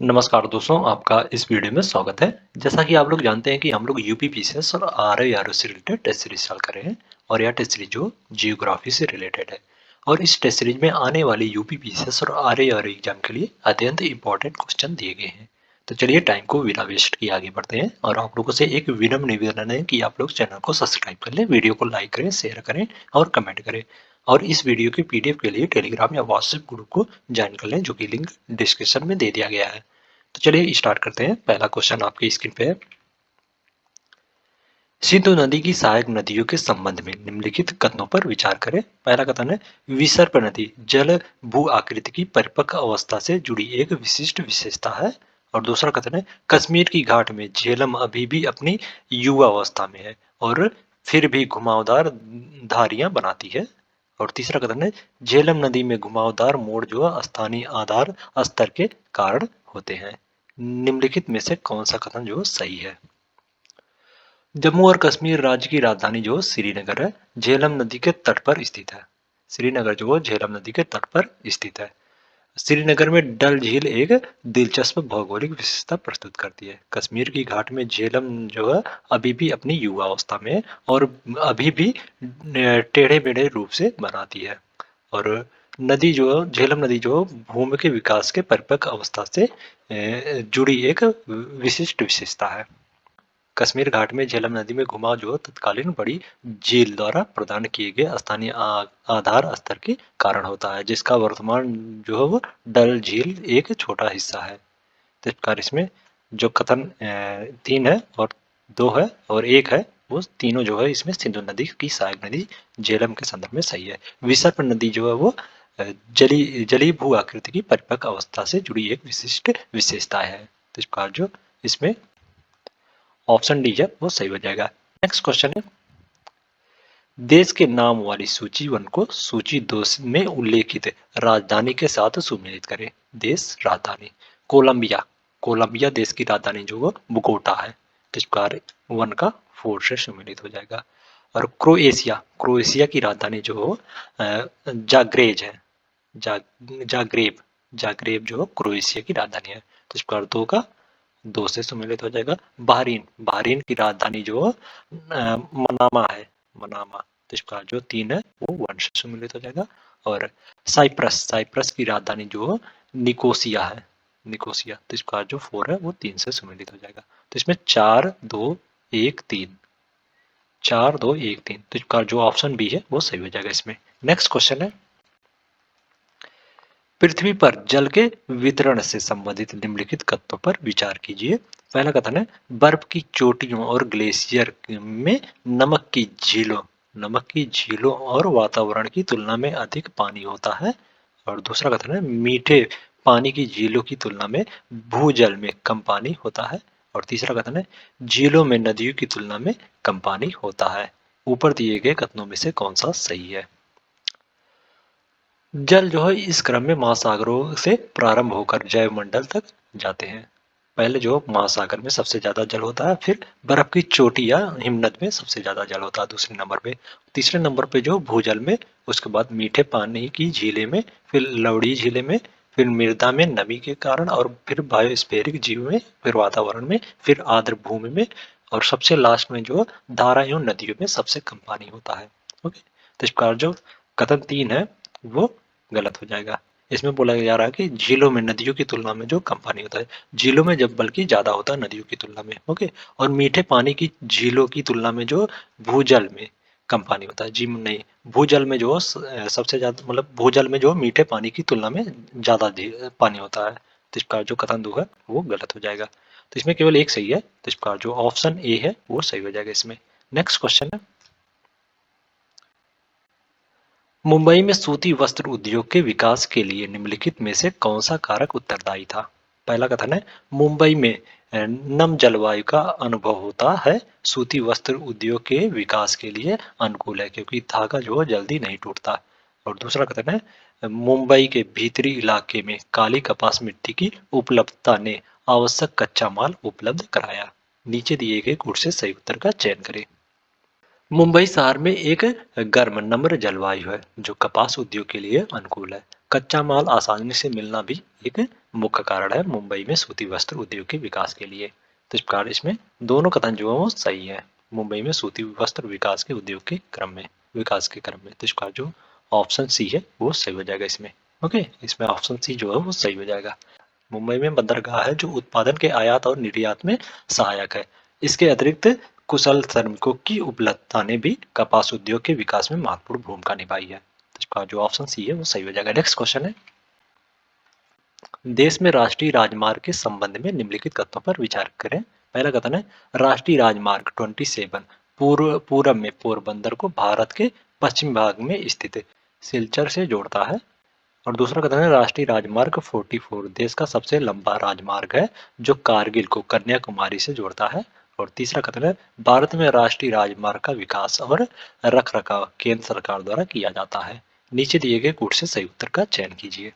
नमस्कार दोस्तों, आपका इस वीडियो में स्वागत है। जैसा कि आप लोग जानते हैं कि हम लोग यूपी पीसीएस और आरआरओ से रिलेटेड टेस्ट सीरीज चाल कर रहे हैं और यह टेस्ट सीरीज जो जियोग्राफी से रिलेटेड है और इस टेस्ट सीरीज में आने वाले यूपी पीसीएस और आरआरओ एग्जाम के लिए अत्यंत इंपॉर्टेंट क्वेश्चन दिए गए हैं। तो चलिए टाइम को बिना वेस्ट किए आगे बढ़ते हैं और आप लोगों से एक विनम्र निवेदन है कि आप लोग चैनल को सब्सक्राइब कर लें, वीडियो को लाइक करें, शेयर करें और कमेंट करें। और इस वीडियो की पीडीएफ के लिए टेलीग्राम या व्हाट्सएप ग्रुप को ज्वाइन कर लें, जो कि लिंक डिस्क्रिप्शन में दे दिया गया है। तो चलिए स्टार्ट करते हैं। पहला क्वेश्चन आपकी स्क्रीन पे है। सिंधु नदी की सहायक नदियों के संबंध में निम्नलिखित कथनों पर विचार करें। पहला कथन है, विसर्प नदी जल भू आकृति की परिपक्व अवस्था से जुड़ी एक विशिष्ट विशेषता है। और दूसरा कथन है, कश्मीर की घाट में झेलम अभी भी अपनी युवा अवस्था में है और फिर भी घुमावदार धारियां बनाती है। और तीसरा कथन है, झेलम नदी में घुमावदार मोड़ जो स्थानीय आधार स्तर के कारण होते हैं। निम्नलिखित में से कौन सा कथन जो सही है? जम्मू और कश्मीर राज्य की राजधानी जो श्रीनगर है, झेलम नदी के तट पर स्थित है। श्रीनगर जो झेलम नदी के तट पर स्थित है। श्रीनगर में डल झील एक दिलचस्प भौगोलिक विशेषता प्रस्तुत करती है। कश्मीर की घाट में झेलम जो है अभी भी अपनी युवा अवस्था में है और अभी भी टेढ़े मेढ़े रूप से बनाती है। और नदी जो झेलम नदी जो भूमि के विकास के परिपक्व अवस्था से जुड़ी एक विशिष्ट विशेषता है। कश्मीर घाट में झेलम नदी में घुमाव जो तत्कालीन बड़ी झील द्वारा प्रदान किए गए स्थानीय आधार स्तर के कारण होता है, जिसका वर्तमान जो है वो डल झील एक छोटा हिस्सा है। तो इस प्रकार इसमें जो कथन 3 है और 2 है और 1 है, वो तीनों जो है इसमें सिंधु नदी की सहायक नदी झेलम के संदर्भ में सही है। विसर्प नदी जो है वो जली भू आकृति की परिपक्व अवस्था से जुड़ी एक विशिष्ट विशेषता है। तो इस प्रकार जो इसमें ऑप्शन डी है वो सही हो जाएगा। नेक्स्ट क्वेश्चन है, देश के नाम वाली सूची 1 को सूची 2 में उल्लेखित राजधानी के साथ सुमेलित करें। देश राजधानी कोलंबिया, कोलंबिया देश की राजधानी जो वो बोगोटा है। तो इस प्रकार 1 का 4 से सम्मिलित हो जाएगा। और क्रोएशिया, क्रोएशिया की राजधानी जो हो जाग्रेज है। जाग्रेब, जाग्रेब जो क्रोएशिया की राजधानी है। तो इस प्रकार 2 का 2 से सम्मिलित हो जाएगा। बहरीन, बहरीन की राजधानी जो मनामा है, मनामा। तो इसका जो 3 है वो 1 से सम्मिलित हो जाएगा। और साइप्रस, साइप्रस की राजधानी जो निकोसिया है, निकोसिया। तो इसका जो 4 है वो 3 से सम्मिलित हो जाएगा। तो इसमें 4 2 1 3, 4 2 1 3। तो इसका जो ऑप्शन बी है वो सही हो जाएगा इसमें। नेक्स्ट क्वेश्चन है, पृथ्वी पर जल के वितरण से संबंधित निम्नलिखित कथनों पर विचार कीजिए। पहला कथन है, बर्फ की चोटियों और ग्लेशियर में नमक की झीलों और वातावरण की तुलना में अधिक पानी होता है। और दूसरा कथन है, मीठे पानी की झीलों की तुलना में भूजल में कम पानी होता है। और तीसरा कथन है, झीलों में नदियों की तुलना में कम पानी होता है। ऊपर दिए गए कथनों में से कौन सा सही है? जल जो है इस क्रम में महासागरों से प्रारंभ होकर जैवमंडल तक जाते हैं। पहले जो महासागर में सबसे ज्यादा जल होता है, फिर बर्फ की चोटी या हिमनद में सबसे ज्यादा जल होता है दूसरे नंबर पे। तीसरे नंबर पे जो भूजल में, उसके बाद मीठे पानी की झीलें में, फिर लवड़ी झीलें में, फिर मृदा में नमी के कारण, और फिर बायोस्फेरिक जीव में, फिर वातावरण में, फिर आर्द्र भूमि में, और सबसे लास्ट में जो धारा एवं नदियों में सबसे कम पानी होता है। ओके, तो इस प्रकार जो कथन 3 है वो गलत हो जाएगा। इसमें बोला जा रहा है कि झीलों में नदियों की तुलना में जो कम पानी होता है, झीलों में जब बल्कि ज्यादा होता है नदियों की तुलना में। ओके, और मीठे पानी की झीलों की तुलना में जो भूजल में कम पानी होता है, जी नहीं, भूजल में जो सबसे ज्यादा, मतलब भूजल में जो मीठे पानी की तुलना में ज्यादा पानी होता है। तो इसका जो कथन 2 है वो गलत हो जाएगा। तो इसमें केवल एक सही है, तो इसका जो ऑप्शन ए है वो सही हो जाएगा इसमें। नेक्स्ट क्वेश्चन है, मुंबई में सूती वस्त्र उद्योग के विकास के लिए निम्नलिखित में से कौन सा कारक उत्तरदायी था? पहला कथन है, मुंबई में नम जलवायु का अनुभव होता है, सूती वस्त्र उद्योग के विकास के लिए अनुकूल है क्योंकि धागा जो है जल्दी नहीं टूटता। और दूसरा कथन है, मुंबई के भीतरी इलाके में काली कपास मिट्टी की उपलब्धता ने आवश्यक कच्चा माल उपलब्ध कराया। नीचे दिए गए गुण से सही उत्तर का चयन करें। मुंबई शहर में एक गर्म नम्र जलवायु है जो कपास उद्योग के लिए अनुकूल है। कच्चा माल आसानी से मिलना भी एक मुख्य कारण है मुंबई में सूती वस्त्र उद्योग के विकास के लिए। तो इस प्रकार इसमें दोनों कथन जो है वो सही है। मुंबई में सूती वस्त्र विकास के उद्योग के क्रम में विकास के क्रम में तो इस प्रकार जो ऑप्शन सी है वो सही हो जाएगा इसमें। ओके, इसमें ऑप्शन सी जो है वो सही हो जाएगा। मुंबई में बंदरगाह है जो उत्पादन के आयात और निर्यात में सहायक है। इसके अतिरिक्त कुशल श्रमिकों की उपलब्धता ने भी कपास उद्योग के विकास में महत्वपूर्ण भूमिका निभाई है। तो इसका जो ऑप्शन सी है वो सही हो जाएगा। नेक्स्ट क्वेश्चन है, देश में राष्ट्रीय राजमार्ग के संबंध में निम्नलिखित कथनों पर विचार करें। पहला कथन है, राष्ट्रीय राजमार्ग 27 पूर्व में पोरबंदर को भारत के पश्चिम भाग में स्थित सिलचर से जोड़ता है। और दूसरा कथन है, राष्ट्रीय राजमार्ग 44 देश का सबसे लंबा राजमार्ग है जो कारगिल को कन्याकुमारी से जोड़ता है। और तीसरा कथन है, भारत में राष्ट्रीय राजमार्ग का विकास और रखरखाव केंद्र सरकार द्वारा किया जाता है। नीचे दिए गए कूट से सही उत्तर का चयन कीजिए।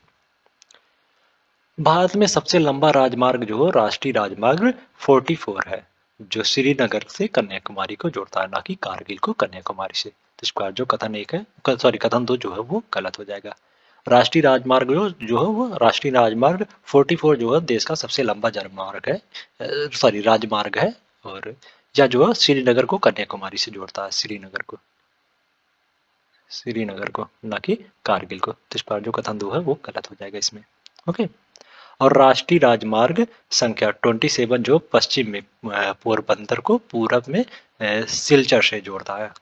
भारत में सबसे लंबा राजमार्ग जो राष्ट्रीय राजमार्ग 44 है जो श्रीनगर से कन्याकुमारी को जोड़ता है, ना कि कारगिल को कन्याकुमारी से। तो इसका जो कथन एक है सॉरी कथन दो जो है वो गलत हो जाएगा। राष्ट्रीय राजमार्ग जो है वो राष्ट्रीय राजमार्ग 44 जो है देश का सबसे लंबा जलमार्ग है, सॉरी राजमार्ग है। और या जो है श्रीनगर को कन्याकुमारी से जोड़ता है, श्रीनगर को ना कि कारगिल को। तो इस पर जो कथन दो है वो गलत हो जाएगा इसमें। ओके, और राष्ट्रीय राजमार्ग संख्या 27 जो पश्चिम में पोरबंदर को पूरब में सिलचर से जोड़ता है।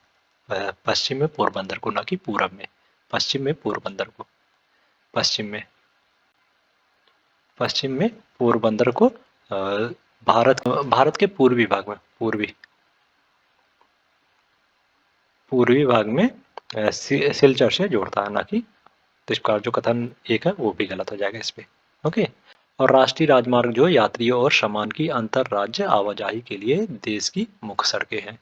पश्चिम में पोरबंदर को ना कि पूरब में, पश्चिम में पोरबंदर को, पश्चिम में पोरबंदर को भारत के पूर्वी भाग में पूर्वी भाग में सिलचर से जोड़ता है, ना कि। तो इसका जो कथन एक है वो भी गलत हो जाएगा इसमें। ओके, और राष्ट्रीय राजमार्ग जो यात्रियों और सामान की अंतर राज्य आवाजाही के लिए देश की मुख्य सड़कें हैं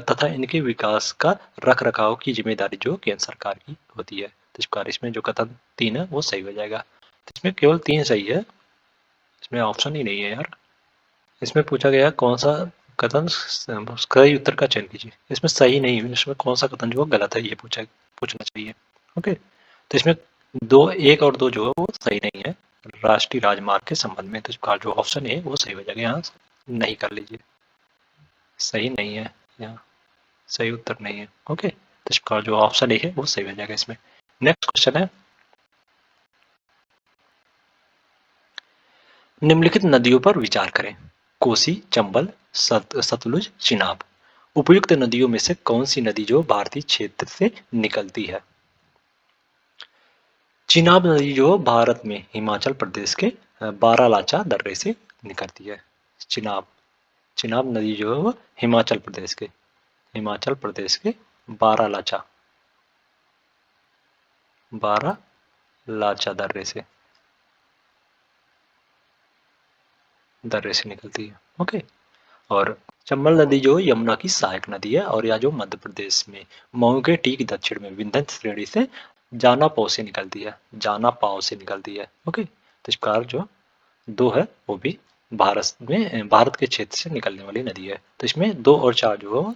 तथा इनके विकास का रख रखाव की जिम्मेदारी जो केंद्र सरकार की होती है। तो इस प्रकार इसमें जो कथन 3 है वो सही हो जाएगा। तो इसमें केवल 3 सही है, इसमें ऑप्शन ही नहीं है यार। इसमें पूछा गया कौन सा कथन सही उत्तर का चयन कीजिए। इसमें सही नहीं है, इसमें कौन सा कथन जो गलत है ये पूछना चाहिए। ओके, तो इसमें एक और दो जो है वो सही नहीं है राष्ट्रीय राजमार्ग के संबंध में। तो इसका जो ऑप्शन है वो सही हो जाएगा, यहाँ नहीं कर लीजिए, सही नहीं है, यहाँ सही उत्तर नहीं है। ओके, तो इसका जो ऑप्शन ए है वो सही हो जाएगा इसमें। नेक्स्ट क्वेश्चन है, निम्नलिखित नदियों पर विचार करें। कोसी, चंबल, सतलुज, चिनाब। उपयुक्त नदियों में से कौन सी नदी जो भारतीय क्षेत्र से निकलती है? चिनाब नदी जो भारत में हिमाचल प्रदेश के बारालाचा दर्रे से निकलती है। चिनाब चिनाब नदी जो है वो हिमाचल प्रदेश के बारालाचा दर्रे से निकलती है। ओके, और चंबल नदी जो यमुना की सहायक नदी है और यह जो मध्य प्रदेश में मऊ के ठीक दक्षिण में विंध्य श्रेणी से जाना पाव से निकलती है। ओके, तो इस प्रकार जो दो है वो भी भारत के क्षेत्र से निकलने वाली नदी है। तो इसमें 2 और 4 जो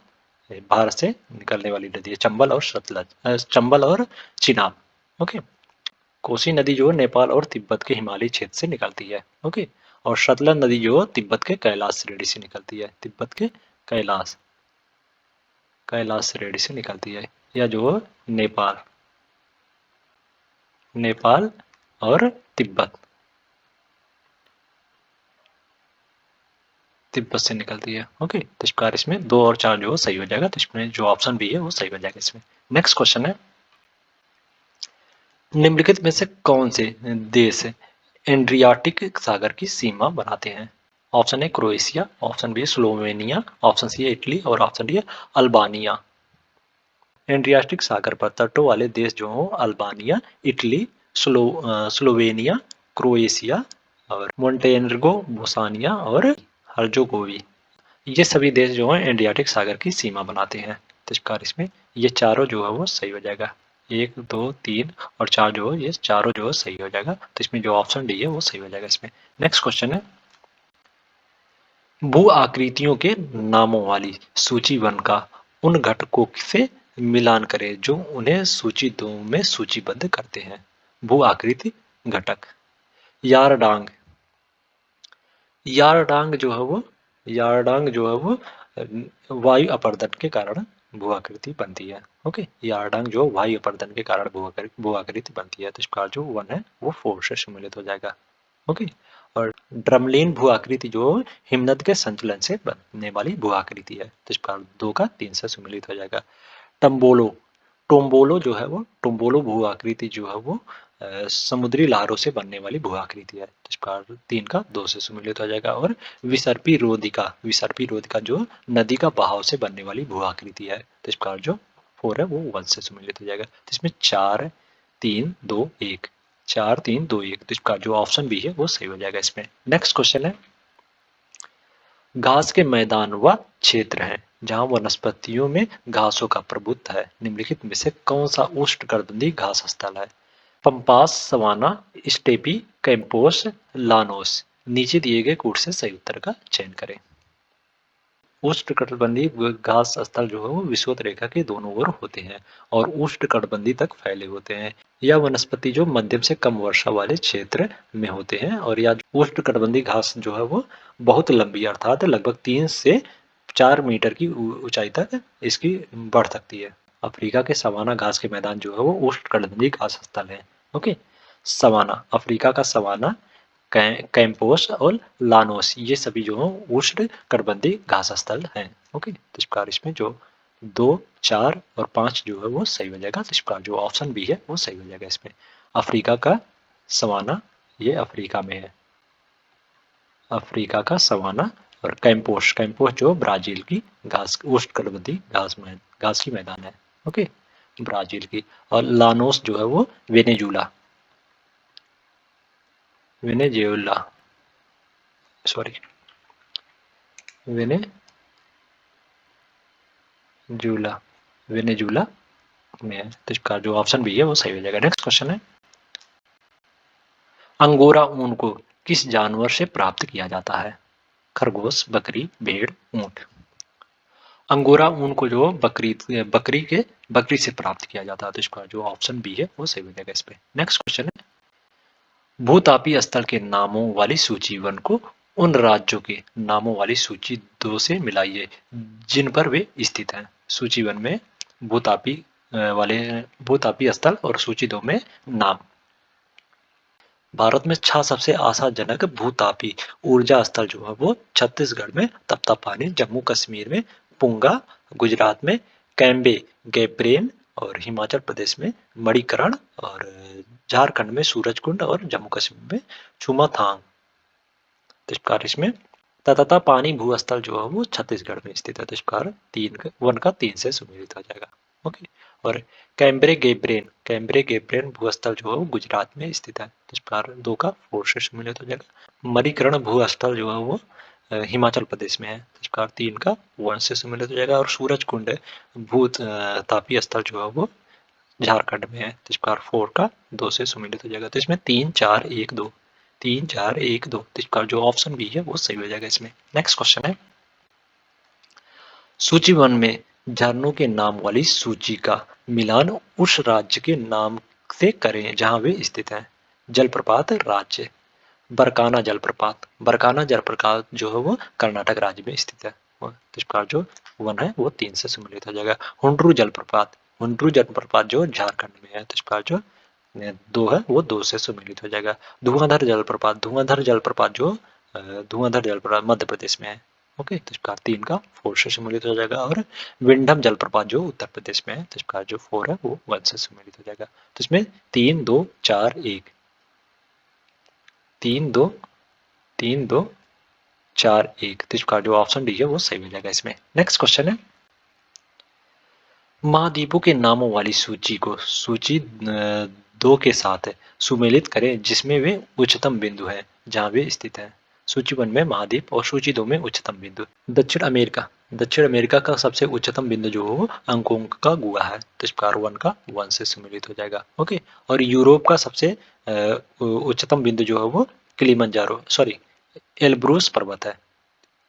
है भारत से निकलने वाली नदी है, चंबल और चिनाब। ओके, कोसी नदी जो नेपाल और तिब्बत के हिमालयी क्षेत्र से निकलती है। ओके, और सतलज नदी जो तिब्बत के कैलाश श्रेणी से निकलती है, तिब्बत के कैलाश श्रेणी से निकलती है। या जो नेपाल और तिब्बत से निकलती है। ओके, तो इस प्रकार इसमें 2 और 4 जो सही हो जाएगा। तो इसमें जो ऑप्शन भी है वो सही हो जाएगा इसमें। नेक्स्ट क्वेश्चन है, निम्नलिखित में से कौन से देश एड्रियाटिक सागर की सीमा बनाते हैं? Option A Croatia, option B Slovenia, option C है इटली और ऑप्शन डी है अल्बानिया। एड्रियाटिक सागर पर तटों वाले देश जो हो अल्बानिया, इटली, स्लोवेनिया, क्रोएशिया और मोंटेनेग्रो, बोस्निया और हर्जोगोवी। ये सभी देश जो हैं एड्रियाटिक सागर की सीमा बनाते हैं। तो इस प्रकार इसमें ये चारों जो है वो सही हो जाएगा। 1, 2, 3 और 4 जो है ये चारों जो है सही हो जाएगा। तो इसमें जो ऑप्शन डी है वो सही हो जाएगा इसमें। नेक्स्ट क्वेश्चन है, भू आकृतियों के नामों वाली सूची वन का उन घटकों से मिलान करें जो उन्हें सूची 2 में सूचीबद्ध करते हैं। भू आकृति घटक। यारडांग। यारडांग जो है वो यारडांग जो है वो वायु अपर्दन के कारण भू आकृति बनती है। ओके, यारडांग जो वायु अपर्दन के कारण भू आकृति बनती है। तो इसका जो 1 है वो 4 से सम्मिलित हो जाएगा। ओके, और ड्रमलीन भू आकृति जो हिमनद के संचलन से बनने वाली भू आकृति है। तो इसका 2 का 3 से सम्मिलित हो जाएगा। टम्बोलो। टोम्बोलो जो है वो टोम्बोलो भू आकृति जो है वो समुद्री लहरों से बनने वाली भू आकृति है। तो इसका 3 का 2 से सम्मिलित हो जाएगा। और विसर्पी रोधिका जो नदी का बहाव से बनने वाली भू आकृति है। तो इसका जो 4 है वो 1 से सम्मिलित हो जाएगा। तो इसमें 4 3 2 1 4 3 2 1। तो इसका जो ऑप्शन बी है वो सही हो जाएगा इसमें। नेक्स्ट क्वेश्चन है, घास के मैदान व क्षेत्र हैं जहाँ वनस्पतियों में घासों का प्रभुत्व है। निम्नलिखित में से कौन सा उष्णकटिबंधीय घास स्थल है? Pampas, savanna, steppe, campos, llanos. नीचे दिए गए कोड से सही उत्तर का चयन करें। उष्णकटिबंधीय घास स्थल जो है वो विषुवत रेखा के दोनों ओर होते हैं और उष्णकटिबंधीय तक फैले होते हैं। यह वनस्पति जो मध्यम से कम वर्षा वाले क्षेत्र में होते हैं और यह उष्णकटिबंधीय घास जो है वो बहुत लंबी अर्थात लगभग 3 से 4 मीटर की ऊंचाई तक इसकी बढ़ सकती है। अफ्रीका के सवाना घास के मैदान जो है वो उष्णकटिबंधीय घास स्थल है। ओके, सवाना, अफ्रीका का सवाना, कैंपोस और लानोस ये सभी जो है उष्ण कटिबंधीय घास स्थल हैं। ओके, तो इस प्रकार इसमें जो 2 4 और 5 जो है वो सही हो जाएगा। तो इस प्रकार जो ऑप्शन बी है वो सही हो जाएगा इसमें। अफ्रीका का सवाना ये अफ्रीका में है, अफ्रीका का सवाना। और कैंपोस, कैंपोस जो ब्राजील की घास उष्ण कटिबंधीय घास की मैदान है। ओके, ब्राजील की। और लानोस जो है वो Venezuela Venezuela sorry Venezuela Venezuela में है। तो इसका जो ऑप्शन बी है वो सही हो जाएगा। नेक्स्ट क्वेश्चन है, अंगोरा ऊन को किस जानवर से प्राप्त किया जाता है? खरगोश, बकरी, भेड़, ऊंट। अंगोरा ऊन को जो बकरी से प्राप्त किया जाता है। तो इसका जो ऑप्शन बी है वो सही हो जाएगा इस पे। नेक्स्ट क्वेश्चन है, भूतापीय स्थल के नामों वाली सूची 1 को उन राज्यों के नामों वाली सूची 2 से मिलाइए जिन पर वे स्थित हैं। सूची 1 में वाले भूतापीय स्थल और सूची 2 में नाम। भारत में 6 सबसे आशाजनक भूतापी ऊर्जा स्थल जो है वो छत्तीसगढ़ में तप्तापानी, जम्मू कश्मीर में पुंगा, गुजरात में कैम्बे गैब्रेन और हिमाचल प्रदेश में मणिकरण और झारखंड में सूरजकुंड और जम्मू कश्मीर में छुमाथांग। तो इस प्रकार इसमें ततापानी भूस्थल जो है वो छत्तीसगढ़ में स्थित है। तो इस प्रकार 1 का 3 से सम्मिलित हो जाएगा। ओके, और कैम्ब्रे गेब्रेन भूस्थल जो है वो गुजरात में स्थित है। तो इस प्रकार 2 का 4 से सम्मिलित हो जाएगा। मणिकरण भूस्थल जो है वो हिमाचल प्रदेश में है। तो इस प्रकार 3 का 1 से सम्मिलित हो जाएगा। और सूरजकुंड भूत तापीय स्थल जो है वो झारखंड में है। तो इस प्रकार 4 का 2 से सम्मिलित हो जाएगा। तो इसमें 3 4 1 2 3 4 1 2। तो इसका जो ऑप्शन बी है वो सही हो जाएगा इसमें। नेक्स्ट क्वेश्चन है, सूची 1 में झरनों के नाम वाली सूची का मिलान उस राज्य के नाम से करें जहां वे स्थित हैं। जलप्रपात राज्य, बरकाना जलप्रपात जो है वो कर्नाटक राज्य में स्थित है। तो इस प्रकार जो 1 है वो 3 से सम्मिलित हो जाएगा। हुंड्रू जलप्रपात जो झारखंड में है। तो इस प्रकार जो 2 है वो 2 से सम्मिलित हो जाएगा। धुआंधार जलप्रपात जो धुआंधार जलप्रपात मध्य प्रदेश में है। ओके, तो इस प्रकार 3 का 4 से सम्मिलित हो जाएगा। और विंडम जलप्रपात जो उत्तर प्रदेश में है। तो इस प्रकार जो 4 है वो 1 से सम्मिलित हो जाएगा। तो इसमें 3 2 4 1 3 2 3 2 4 1। तो इसका जो ऑप्शन डी है वो सही हो जाएगा इसमें। नेक्स्ट क्वेश्चन है, महाद्वीपों के नामों वाली सूची को सूची 2 के साथ सुमेलित करें जिसमें वे उच्चतम बिंदु हैं जहां वे स्थित हैं। सूची 1 में महाद्वीप और सूची 2 में उच्चतम बिंदु। दक्षिण अमेरिका का सबसे उच्चतम बिंदु जो हो अंकोंका गुहा है। तो इस प्रकार 1 का 1 से सम्मिलित हो जाएगा। ओके, और यूरोप का सबसे उच्चतम बिंदु जो है वो किलिमंजारो एल्ब्रूस पर्वत है।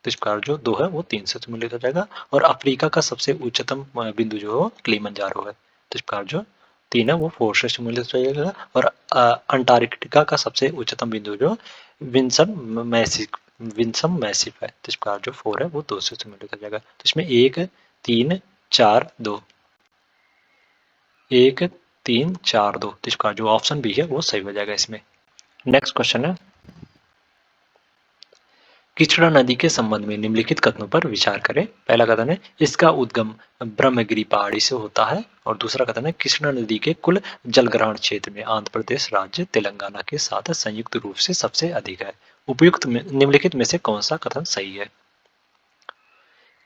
तो इस प्रकार जो 2 है वो 3 से सम्मिलित हो जाएगा। और अफ्रीका का सबसे उच्चतम बिंदु जो है किलिमंजारो है। तो इस प्रकार जो 3 है वो 4 से सम्मिलित हो जाएगा। और अंटार्कटिका का सबसे उच्चतम बिंदु जो विंसम मैसिफ है। तो इस प्रकार जो 4 है वो 2 से सम्मिलित हो जाएगा। तो इसमें 1 3 4 2 1 3 4 2। तो इस प्रकार जो ऑप्शन बी है वो सही हो जाएगा इसमें। नेक्स्ट क्वेश्चन है, कृष्णा नदी के संबंध में निम्नलिखित कथनों पर विचार करें। पहला कथन है इसका उद्गम ब्रह्मगिरी पहाड़ी से होता है। और दूसरा कथन है कृष्णा नदी के कुल जलग्रहण क्षेत्र में आंध्र प्रदेश राज्य तेलंगाना के साथ संयुक्त रूप से सबसे अधिक है। उपयुक्त निम्नलिखित में से कौन सा कथन सही है?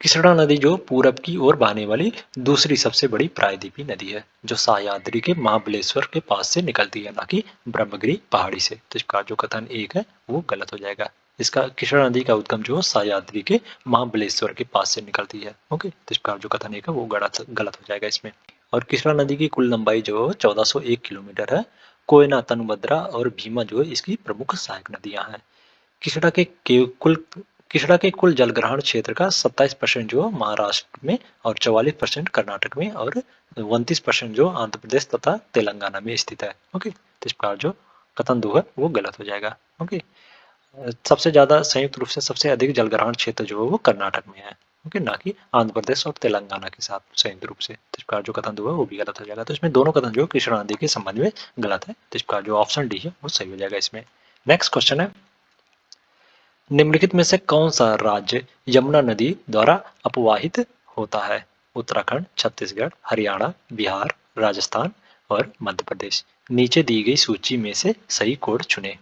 कृष्णा नदी जो पूरब की ओर बहने वाली दूसरी सबसे बड़ी प्रायद्वीपीय नदी है, जो सह्याद्री के महाबलेश्वर के पास से निकलती है, ना कि ब्रह्मगिरी पहाड़ी से। तो इसका जो कथन 1 है वो गलत हो जाएगा। इसका कृष्णा नदी का उद्गम जो सह्याद्री के महाबलेश्वर के पास से निकलती है। ओके, तो इसका जो कथन 1 है वो गलत हो जाएगा इसमें। और कृष्णा नदी की कुल लंबाई जो 1401 किलोमीटर है। कोयना, तनभद्रा और भीमा जो है इसकी प्रमुख सहायक नदियां हैं। कृष्णा के कुल कृष्णा के कुल जलग्रहण क्षेत्र का 27% जो महाराष्ट्र में और 44% कर्नाटक में और 29% जो आंध्र प्रदेश तथा तेलंगाना में स्थित है। ओके, तो इस प्रकार जो कथन 2 है वो गलत हो जाएगा। ओके, सबसे ज्यादा संयुक्त रूप से सबसे अधिक जलग्रहण क्षेत्र जो है वो कर्नाटक में है। ओके, ना कि आंध्र प्रदेश और तेलंगाना के साथ संयुक्त रूप से। तो इस प्रकार जो कथन 2 है वो भी गलत हो जाएगा। तो इसमें दोनों कथन जो कृष्णा नदी के संबंध में गलत है। तो इस प्रकार जो ऑप्शन डी है वो सही हो जाएगा इसमें। नेक्स्ट क्वेश्चन है, निम्नलिखित में से कौन सा राज्य यमुना नदी द्वारा अपवाहित होता है? उत्तराखंड, छत्तीसगढ़, हरियाणा, बिहार, राजस्थान और मध्य प्रदेश। नीचे दी गई सूची में से सही कोड चुनें।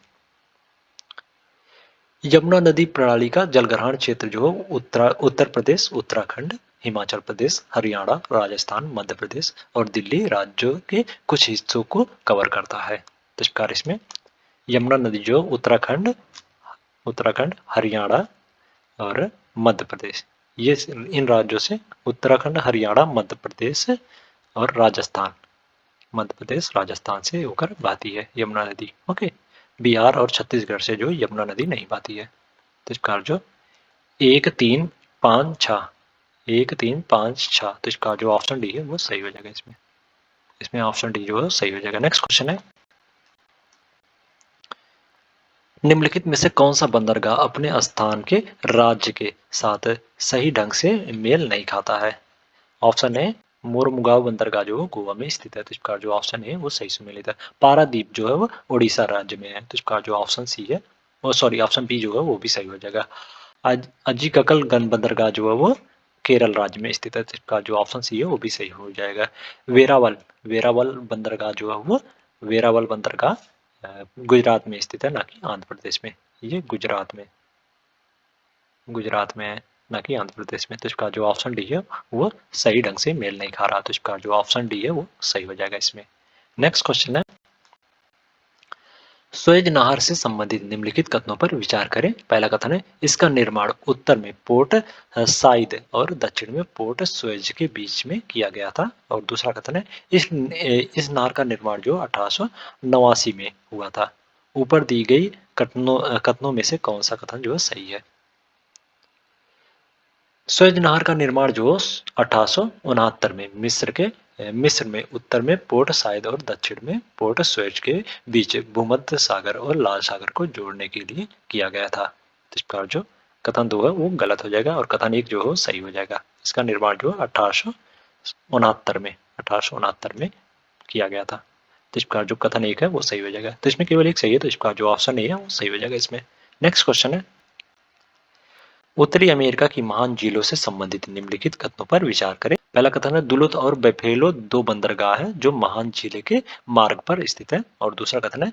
यमुना नदी प्रणाली का जलग्रहण क्षेत्र जो उत्तर प्रदेश, उत्तराखंड, हिमाचल प्रदेश, हरियाणा, राजस्थान, मध्य प्रदेश और दिल्ली राज्यों के कुछ हिस्सों को कवर करता है। तो इस प्रकार इसमें यमुना नदी जो उत्तराखंड, हरियाणा और मध्य प्रदेश, ये इन राज्यों से उत्तराखंड, हरियाणा, मध्य प्रदेश और राजस्थान, मध्य प्रदेश राजस्थान से होकर बहती है यमुना नदी। ओके, बिहार और छत्तीसगढ़ से जो यमुना नदी नहीं बहती है। तो इसका जो 1 3 5 6 1 3 5 6, तो इसका जो ऑप्शन डी है वो सही हो जाएगा इसमें। इसमें ऑप्शन डी जो है सही हो जाएगा। नेक्स्ट क्वेश्चन है, निम्नलिखित में से कौन सा बंदरगाह अपने स्थान के राज्य के साथ सही ढंग से मेल नहीं खाता है? ऑप्शन है मोरमुगाव बंदरगाह जो गोवा में स्थित है। तो इसका जो ऑप्शन है वो सही सुमेलित है। पारादीप जो है वो उड़ीसा राज्य में है। तो इसका जो ऑप्शन सी है वो सॉरी ऑप्शन बी जो है वो भी सही हो जाएगा। अजीककल गन बंदरगाह जो है वो केरल राज्य में स्थित है। तो इसका जो ऑप्शन सी है वो भी सही हो जाएगा। वेरावल वेरावल बंदरगाह जो है वो वेरावल बंदरगाह गुजरात में स्थित है, ना कि आंध्र प्रदेश में। ये गुजरात में है, ना कि आंध्र प्रदेश में। तो इसका जो ऑप्शन डी है वो सही ढंग से मेल नहीं खा रहा। तो इसका जो ऑप्शन डी है वो सही हो जाएगा इसमें। नेक्स्ट क्वेश्चन है, स्वेज नहर से संबंधित निम्नलिखित कथनों पर विचार करें। पहला कथन है इसका निर्माण उत्तर में पोर्ट साइद और दक्षिण में पोर्ट स्वेज के बीच में किया गया था। और दूसरा कथन है इस नहर का निर्माण जो 1889 में हुआ था। ऊपर दी गई कथनों में से कौन सा कथन जो है सही है? स्वेज नहर का निर्माण जो 1869 में मिस्र में उत्तर में पोर्ट साइद और दक्षिण में पोर्ट स्वेज के बीच भूमध्य सागर और लाल सागर को जोड़ने के लिए किया गया था। तो इस प्रकार जो कथन 2 है वो गलत हो जाएगा और कथन 1 जो है सही हो जाएगा। इसका निर्माण जो 1869 में किया गया था। तो इस प्रकार जो कथन 1 है वो सही हो जाएगा। तो इसमें केवल एक सही है। तो इस प्रकार जो ऑप्शन ए है वो सही हो जाएगा इसमें। नेक्स्ट क्वेश्चन है, उत्तरी अमेरिका की महान झीलों से संबंधित निम्नलिखित कथनों पर विचार करें। पहला कथन है दुलुथ और बेफेलो 2 बंदरगाह हैं जो महान झील के मार्ग पर स्थित है। और दूसरा कथन है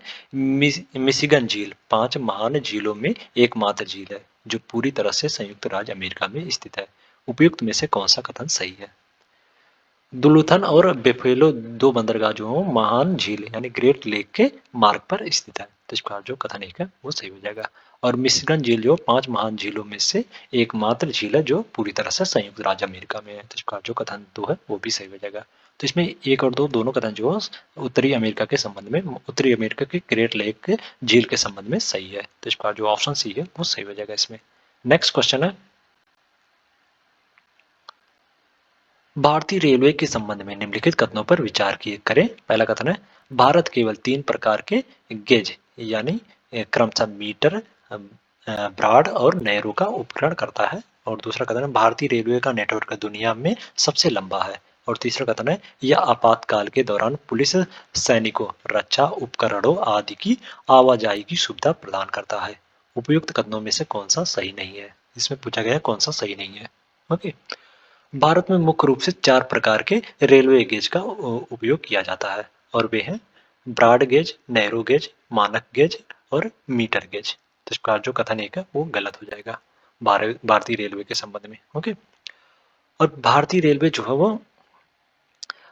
मिशिगन झील 5 महान झीलों में एकमात्र झील है जो पूरी तरह से संयुक्त राज्य अमेरिका में स्थित है। उपयुक्त में से कौन सा कथन सही है? दुलुथन और बेफेलो 2 बंदरगाह जो हैं महान झील यानी ग्रेट लेक के मार्ग पर स्थित है। तो इसका जो कथन 1 है वो सही हो जाएगा। और मिशिगन झील जो 5 महान झीलों में से एकमात्र झील है जो पूरी तरह से संयुक्त राज्य अमेरिका में है। तो इसका जो कथन 2 है वो भी सही हो जाएगा। तो इसमें 1 और 2 दोनों कथन जो उत्तरी अमेरिका के संबंध में उत्तरी अमेरिका के ग्रेट लेक झील के संबंध में सही है। तो इसका जो ऑप्शन सी है वो सही हो जाएगा इसमें। नेक्स्ट क्वेश्चन है, भारतीय रेलवे के संबंध में निम्नलिखित कथनों पर विचार किए करें। पहला कथन है, भारत केवल 3 प्रकार के गेज यानी क्रमशः मीटर, ब्रॉड और नैरो का उपकरण करता है। और दूसरा कथन है, भारतीय रेलवे का नेटवर्क दुनिया में सबसे लंबा है। और तीसरा कथन है, यह आपातकाल के दौरान पुलिस, सैनिकों, रक्षा उपकरणों आदि की आवाजाही की सुविधा प्रदान करता है। उपयुक्त कथनों में से कौन सा सही नहीं है? इसमें पूछा गया है कौन सा सही नहीं है। ओके। भारत में मुख्य रूप से 4 प्रकार के रेलवे गेज का उपयोग किया जाता है और वे हैं ब्रॉड गेज, नैरो गेज, मानक गेज और मीटर गेज। तो इसका जो कथन एक है वो गलत हो जाएगा भारतीय रेलवे के संबंध में। ओके। और भारतीय रेलवे जो है वो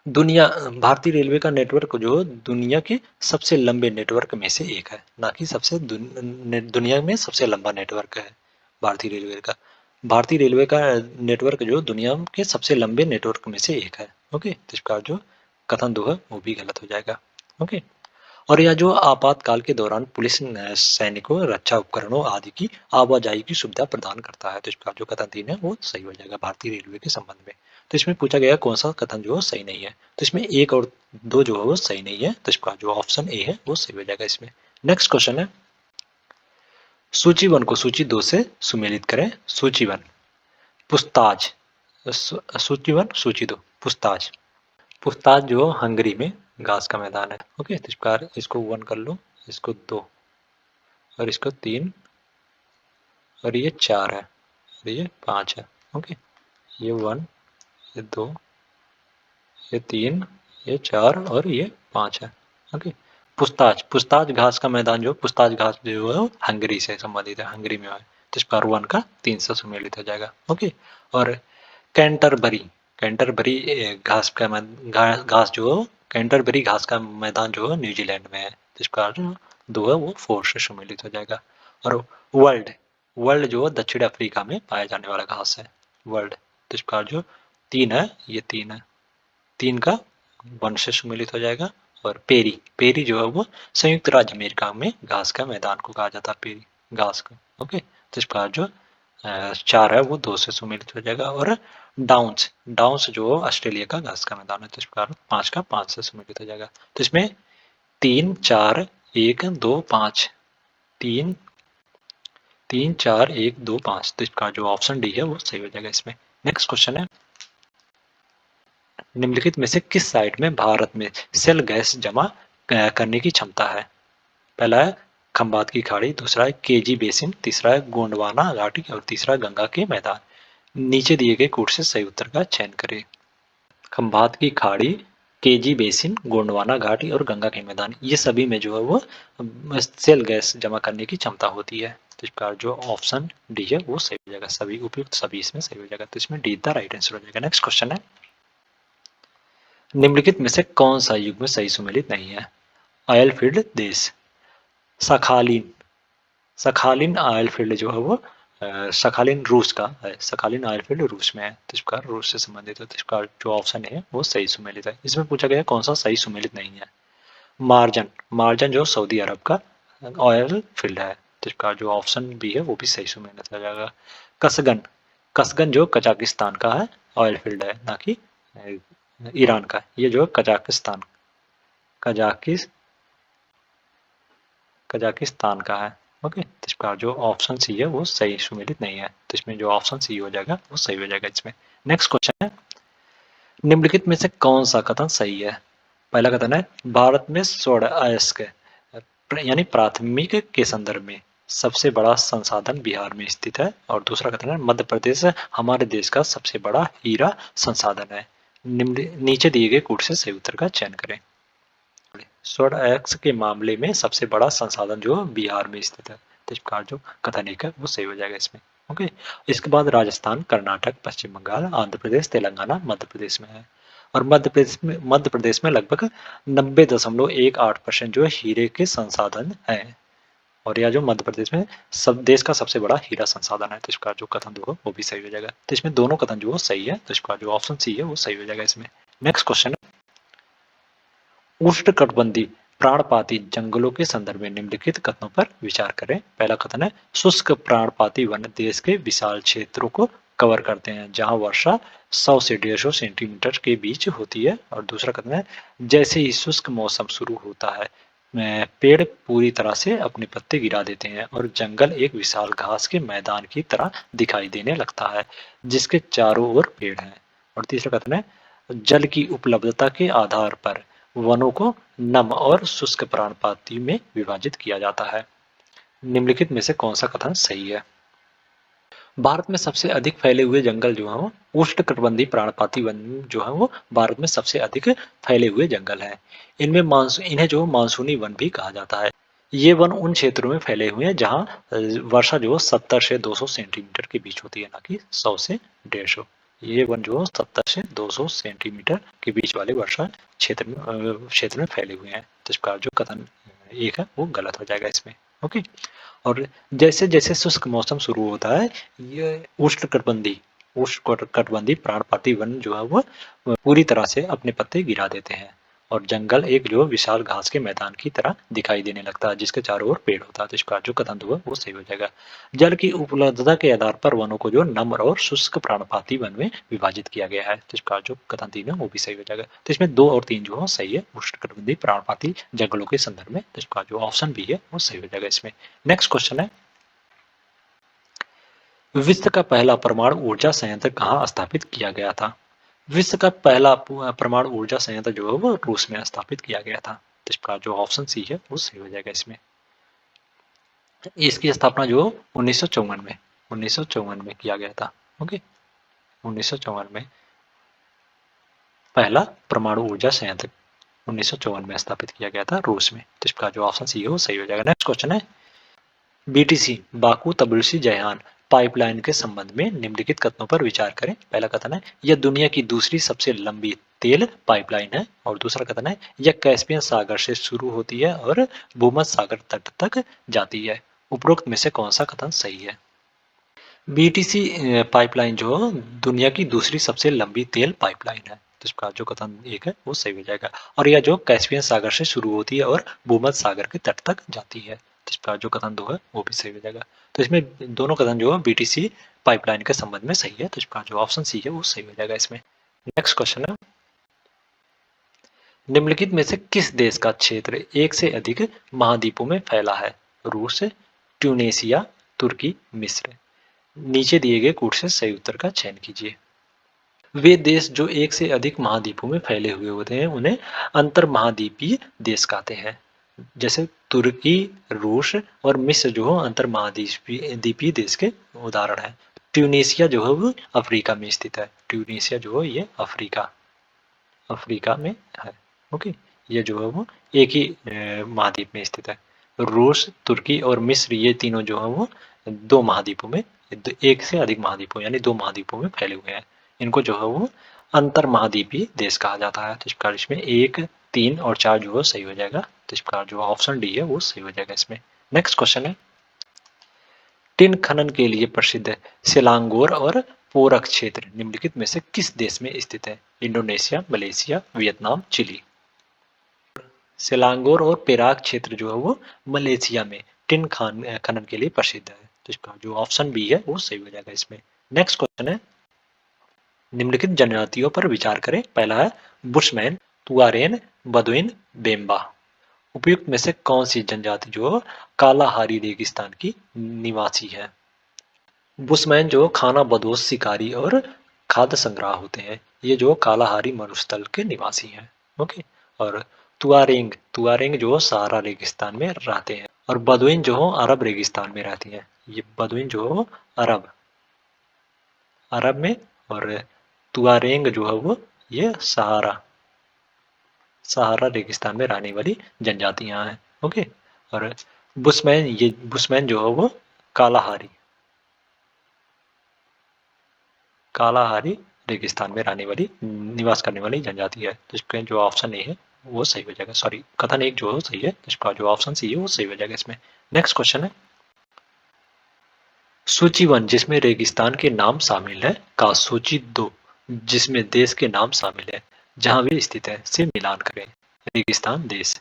दुनिया भारतीय रेलवे का नेटवर्क जो दुनिया के सबसे लंबे नेटवर्क में से एक है, ना कि दुनिया में सबसे लंबा नेटवर्क है भारतीय रेलवे का। भारतीय रेलवे का नेटवर्क जो दुनिया के सबसे लंबे नेटवर्क में से एक है। ओके, तो इसका जो कथन दो है वो भी गलत हो जाएगा। ओके। और यह जो आपातकाल के दौरान पुलिस, सैनिकों, रक्षा उपकरणों आदि की आवाजाही की सुविधा प्रदान करता है। तो इसका जो कथन 3 है वो सही हो जाएगा भारतीय रेलवे के संबंध में। तो इसमें पूछा गया कौन सा कथन जो है सही नहीं है। तो इसमें 1 और 2 जो है वो सही नहीं है। तो इसका जो ऑप्शन ए है वो सही हो जाएगा इसमें। नेक्स्ट क्वेश्चन है, सूची 1 को सूची 2 से सुमेलित करें। सूची 1 पुस्ताज, सूची 1 सूची 2 पुस्ताज। पुस्ताज जो हंगरी में घास का मैदान है। ओके, तो इस प्रकार इसको 1 कर लो, इसको 2 और इसको 3 और ये 4 है और ये 5 है। ओके, ये 1, ये 2, ये 3, ये 4 और ये 5 है। ओके। पुस्ताज, पुस्ताज घास का मैदान जो पुस्ताज घास जो है वो हंगरी से संबंधित है, हंगरी में है। तो इस पर 1 का 3 से सुमेलित हो जाएगा। ओके। और कैंटरबरी, कैंटरबरी घास का घास जो कैंटरबरी घास का मैदान जो है न्यूजीलैंड में है। तो इसका जो 2 है वो 4 से सुमेलित हो जाएगा। और वर्ल्ड, वर्ल्ड जो दक्षिण अफ्रीका में पाया जाने वाला घास है वर्ल्ड। तो इसका जो 3 है ये 3 है, 3 का 1 से सुमेलित हो जाएगा। और पेरी, पेरी जो है वो संयुक्त राज्य अमेरिका में घास का मैदान को कहा जाता है, पेरी घास को। ओके, तो इसका जो 4 है वो 2 से सुमेलित हो जाएगा। और डाउन्स, डाउन्स जो ऑस्ट्रेलिया का घास का मैदान है। तो इस प्रकार 5 का 5 से सुमेलित हो जाएगा। तो इसमें 3 4 1 2 5, 3 3 4 1 2 5। तो इसका जो ऑप्शन डी है वो सही हो जाएगा इसमें। नेक्स्ट क्वेश्चन है, निम्नलिखित में से किस साइट में भारत में सेल गैस जमा करने की क्षमता है? पहला है खंबात की खाड़ी, दूसरा है केजी बेसिन, तीसरा है गोंडवाना घाटी और तीसरा गंगा के मैदान। नीचे दिए गए कोड से सही उत्तर का चयन करें। खंबात की खाड़ी, केजी बेसिन, गोंडवाना घाटी और गंगा के मैदान, ये सभी में जो है वो सेल गैस जमा करने की क्षमता होती है। तो इसका जो ऑप्शन डी है वो सही हो जाएगा, सभी उपयुक्त सभी इसमें सही हो जाएगा। तो इसमें डी द राइट आंसर हो जाएगा। नेक्स्ट क्वेश्चन है, निम्नलिखित में से कौन सा युग में सही सुमेलित नहीं है? ऑयल फील्ड देश, सखालिन, सखालिन ऑयल फील्ड जो है वो सखालिन रूस का है, सखालिन ऑयल फील्ड रूस में है। तो इसका रूस से संबंधित है। तो इसका जो ऑप्शन है वो सही सुमेलित है। इसमें पूछा गया कौन सा सही सुमेलित नहीं है? मार्जन, मार्जन जो सऊदी अरब का ऑयल फील्ड है। तो इसका जो ऑप्शन बी है वो भी सही सुमेलित हो जाएगा। कसगन, कसगन जो कजाकिस्तान का है ऑयल फील्ड है, ना कि ईरान का। ये जो कजाकिस्तान, कजाकिस कजाकिस्तान का है। ओके, तो इसका जो ऑप्शन सी है वो सही सुमेलित नहीं है। तो इसमें जो ऑप्शन सी हो जाएगा वो सही हो जाएगा इसमें। नेक्स्ट क्वेश्चन है, निम्नलिखित में से कौन सा कथन सही है? पहला कथन है भारत में स्वर्ण अयस्क यानी प्राथमिक के संदर्भ में सबसे बड़ा संसाधन बिहार में स्थित है। और दूसरा कथन है मध्य प्रदेश हमारे देश का सबसे बड़ा हीरा संसाधन है। नीचे दिए गए कोड से सही उत्तर का चयन करें। स्वर्ण अयस्क के मामले में सबसे बड़ा संसाधन जो बिहार में स्थित है। तो इसका जो कथन एक है वो सही हो जाएगा इसमें। ओके, इसके बाद राजस्थान, कर्नाटक, पश्चिम बंगाल, आंध्र प्रदेश, तेलंगाना मध्य प्रदेश में है। और मध्य प्रदेश में लगभग 90.18% जो हीरे के संसाधन है। और यह जो मध्य प्रदेश में सब देश का सबसे बड़ा हीरा संसाधन है। तो इसका जो कथन जो है वो भी सही हो जाएगा। तो इसमें दोनों कथन जो सही है। तो इसका जो ऑप्शन सी है वो सही हो जाएगा इसमें। नेक्स्ट क्वेश्चन, उष्णकटिबंधीय पर्णपाती जंगलों के संदर्भ में निम्नलिखित कथनों पर विचार करें। पहला कथन है शुष्क पर्णपाती वन देश के विशाल क्षेत्रों को कवर करते हैं, जहां वर्षा 100 से 150 सेंटीमीटर के बीच होती है। और दूसरा कथन है, जैसे ही शुष्क मौसम शुरू होता है, पेड़ पूरी तरह से अपने पत्ते गिरा देते हैं और जंगल एक विशाल घास के मैदान की तरह दिखाई देने लगता है, जिसके चारों ओर पेड़ हैं। और तीसरा कथन है, जल की उपलब्धता के आधार पर वनों को नम और शुष्क पर्णपाती में विभाजित किया जाता है। निम्नलिखित में से कौन सा कथन सही है? भारत में सबसे अधिक फैले हुए जंगल जो है वो उष्णकटिबंधीय पर्णपाती वन जो है वो भारत में सबसे अधिक फैले हुए जंगल हैं। इन्हें जो मानसूनी वन भी कहा जाता है। ये वन उन क्षेत्रों में फैले हुए हैं जहाँ वर्षा जो 70 से 200 सेंटीमीटर के बीच होती है, ना कि 100 से 150। ये वन जो 70 से 200 सेंटीमीटर के बीच वाले वर्षा क्षेत्र में फैले हुए हैं। तो इसका जो कथन एक है वो गलत हो जाएगा इसमें। ओके। और जैसे जैसे शुष्क मौसम शुरू होता है, ये उष्णकटिबंधीय पर्णपाती वन जो है वो पूरी तरह से अपने पत्ते गिरा देते हैं और जंगल एक जो विशाल घास के मैदान की तरह दिखाई देने लगता है, जिसके चारों ओर पेड़ होता है। तो इसका जो कथन हुआ वो सही हो जाएगा। जल की उपलब्धता के आधार पर वनों को जो नम्र और शुष्क पर्णपाती वन में विभाजित किया गया है। तो इसका जो कथन 3 है वो भी सही हो जाएगा। तो इसमें 2 और 3 जो है सही है उष्णकटिबंधीय पर्णपाती जंगलों के संदर्भ में। तो इसका जो ऑप्शन बी है वो सही हो जाएगा इसमें। नेक्स्ट क्वेश्चन है, विश्व का पहला परमाणु ऊर्जा संयंत्र कहाँ स्थापित किया गया था? विश्व का पहला परमाणु ऊर्जा संयंत्र जो है वो रूस में स्थापित किया गया था। तो इसका जो ऑप्शन सी है वो सही हो जाएगा इसमें। इसकी स्थापना जो 1954 में किया गया था। ओके, 1954 में पहला परमाणु ऊर्जा संयंत्र 1954 में स्थापित किया गया था रूस में। तो इसका जो ऑप्शन सी है वो सही हो जाएगा। नेक्स्ट क्वेश्चन है, बीटीसी बाकू तबिलिसी जयहान पाइपलाइन के संबंध में निम्नलिखित कथनों पर विचार करें। पहला कथन है, यह दुनिया की दूसरी सबसे लंबी तेल पाइपलाइन है। और दूसरा कथन है, यह कैस्पियन सागर से शुरू होती है और भूमध्य सागर तट तक जाती है। उपरोक्त में से कौन सा कथन सही है? बीटीसी पाइपलाइन जो दुनिया की दूसरी सबसे लंबी तेल पाइपलाइन है। तो इसका जो कथन एक है वो सही हो जाएगा। और यह जो कैस्पियन सागर से शुरू होती है और भूमध्य सागर के तट तक जाती है। तो इसका जो कथन 2 है वो भी सही हो जाएगा। तो इसमें दोनों कथन जो है बीटीसी पाइपलाइन के संबंध में सही है। तो इसका जो ऑप्शन सी है वो सही हो जाएगा इसमें। नेक्स्ट क्वेश्चन है, निम्नलिखित में से किस देश का क्षेत्र एक से अधिक महाद्वीपों में फैला है? रूस, ट्यूनेशिया, तुर्की, मिस्र। नीचे दिए गए कूट से सही उत्तर का चयन कीजिए। वे देश जो एक से अधिक महाद्वीपों में फैले हुए होते हैं उन्हें अंतर महाद्वीपीय देश कहते हैं। जैसे तुर्की, रूस और मिस्र जो है अंतर महाद्वीपीय देश के उदाहरण है। ट्यूनीशिया जो है वो अफ्रीका में स्थित है। ट्यूनीशिया जो है ये अफ्रीका अफ्रीका में है। ओके, ये जो है वो एक ही महाद्वीप में स्थित है। रूस, तुर्की और मिस्र ये तीनों जो है वो 2 महाद्वीपों में, एक से अधिक महाद्वीपों यानी 2 महाद्वीपों में फैले हुए हैं। इनको जो है वो अंतर महाद्वीपीय देश कहा जाता है। तो इसका इसमें 1, 3 और 4 जो है सही हो जाएगा। तो इसका जो ऑप्शन डी है वो सही हो जाएगा इसमें। नेक्स्ट क्वेश्चन है, टिन खनन के लिए प्रसिद्ध सेलांगोर और पोरक क्षेत्र निम्नलिखित में से किस देश में स्थित है? Indonesia, Malaysia, Vietnam, Chile. Selangor और पेराक क्षेत्र जो है वो मलेशिया में टिन खनन के लिए प्रसिद्ध है। तो इसका जो ऑप्शन बी है वो सही हो जाएगा इसमें। नेक्स्ट क्वेश्चन है, निम्नलिखित जनजातियों पर विचार करें। पहला है बुशमैन, तुआरेन, बदुइन, बेम्बा। उपयुक्त में से कौन सी जनजाति जो कालाहारी रेगिस्तान की निवासी है? बुशमैन जो खाना बदोश शिकारी और खाद्य संग्राह होते हैं, ये जो कालाहारी मरुस्थल के निवासी हैं। ओके। और तुआरेंग तुआरेंग जो सहारा रेगिस्तान में रहते हैं। और बदुइन जो अरब रेगिस्तान में रहती हैं। ये बदुइन जो अरब अरब में, और तुआरेंग जो है वो ये सहारा सहारा रेगिस्तान में रहने वाली जनजातियां हैं। ओके। और बुशमैन जो है वो कालाहारी कालाहारी रेगिस्तान में रहने वाली निवास करने वाली जनजाति है। तो इसका जो ऑप्शन ए है वो सही हो जाएगा। सॉरी, कथन 1 जो सही है, तो इसका जो ऑप्शन सी है वो सही हो जाएगा इसमें। नेक्स्ट क्वेश्चन है, सूची 1 जिसमें रेगिस्तान के नाम शामिल है का सूची 2 जिसमें देश के नाम शामिल है जहां वे स्थित है से मिलान करें। रेगिस्तान देश,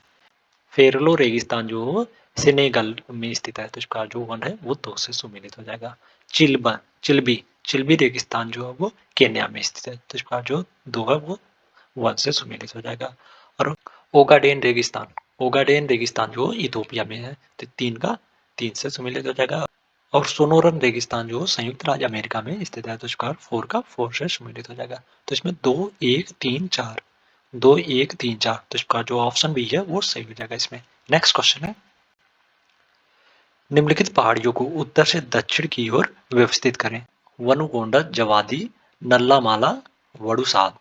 फेरलो रेगिस्तान जो सेनेगल में स्थित है। तो इसका जो 1 है वो 2 से सम्मिलित हो जाएगा। चिल्बा चिल्बी चिल्बी रेगिस्तान जो है वो केन्या में स्थित है, तो इसका जो 2 है वो 1 से सुमेलित हो जाएगा। और ओगाडेन रेगिस्तान जो इथोपिया में है, तो 3 का 3 से सुमेलित हो जाएगा। और सोनोरन रेगिस्तान जो संयुक्त राज्य अमेरिका में स्थित है, तो इसका 4 का 4 से सुमेलित हो जाएगा। तो इसमें 2 1 3 4 2 1 3 4, तो इसका जो ऑप्शन बी है वो सही हो जाएगा इसमें। नेक्स्ट क्वेश्चन है, निम्नलिखित पहाड़ियों को उत्तर से दक्षिण की ओर व्यवस्थित करें। वनुकोंडा, जवादी, नल्लामाला, वडुसाद।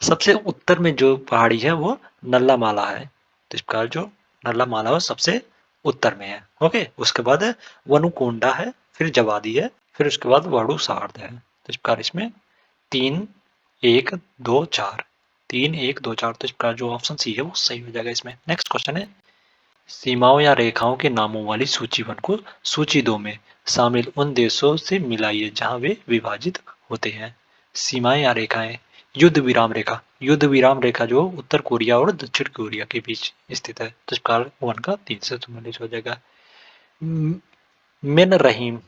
सबसे उत्तर में जो पहाड़ी है वो नल्लामाला है, तो इसका जो नल्लामाला है सबसे उत्तर में है। ओके, उसके बाद वनुकोंडा है, फिर जवादी है, फिर उसके बाद वडुसाद है। तो इस प्रकार इसमें 3 1 2 4 3 1 2 4, तो इसका जो ऑप्शन सी है वो सही हो जाएगा इसमें। नेक्स्ट क्वेश्चन है, सीमाओं या रेखाओं के नामों वाली सूची 1 को सूची 2 में शामिल उन देशों से मिलाइए जहां वे विभाजित होते हैं। सीमाएं या रेखाएं, युद्ध विराम रेखा जो उत्तर कोरिया और दक्षिण कोरिया के बीच स्थित है, तो इसका 1 का 3 से संबंधित हो जाएगा। मेन रहीम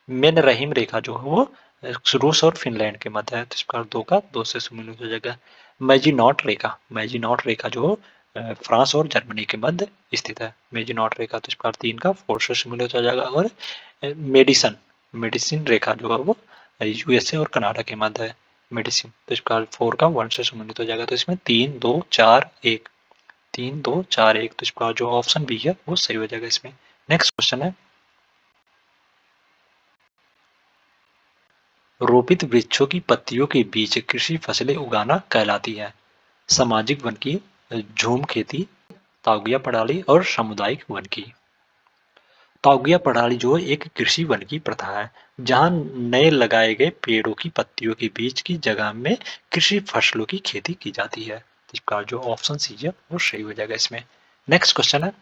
मेन रहीम रेखा जो है वो रूस और फिनलैंड के मध्य है, तो इसका 2 का 2 से सम्मिलित हो जाएगा। मैजिनॉट रेखा जो फ्रांस और जर्मनी के मध्य स्थित है, मैजिनॉट रेखा, तो इसका 3 का 4 से सम्मिलित हो जाएगा। और मेडिसिन रेखा जो है वो यूएसए और कनाडा के मध्य है, मेडिसिन, तो इसका 4 का 1 से सम्मिलित हो जाएगा। तो इसमें 3 2 4 1 3 2 4 1, तो इसका जो ऑप्शन बी है वो सही हो जाएगा इसमें। नेक्स्ट क्वेश्चन है, रोपित वृक्षों की पत्तियों के बीच कृषि फसलें उगाना कहलाती है। सामाजिक वन की, झूम खेती, ताउगिया प्रणाली और सामुदायिक वन की। ताउगिया प्रणाली जो एक कृषि वन की प्रथा है जहां नए लगाए गए पेड़ों की पत्तियों के बीच की जगह में कृषि फसलों की खेती की जाती है। इसका जो ऑप्शन सी है वो सही हो जाएगा इसमें। नेक्स्ट क्वेश्चन है,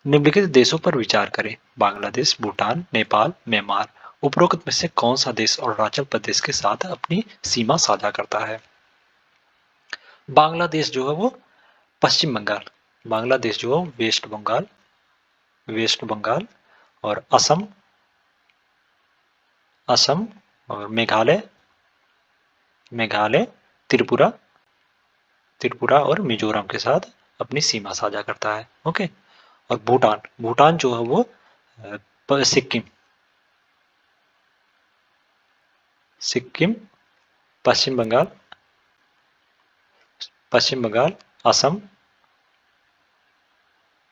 निम्नलिखित देशों पर विचार करें। बांग्लादेश, भूटान, नेपाल, म्यांमार। उपरोक्त में से कौन सा देश अरुणाचल प्रदेश के साथ अपनी सीमा साझा करता है? बांग्लादेश जो है वो पश्चिम बंगाल, बांग्लादेश जो है वेस्ट बंगाल और असम और मेघालय, त्रिपुरा और मिजोरम के साथ अपनी सीमा साझा करता है। ओके, और भूटान जो है वो सिक्किम, पश्चिम बंगाल,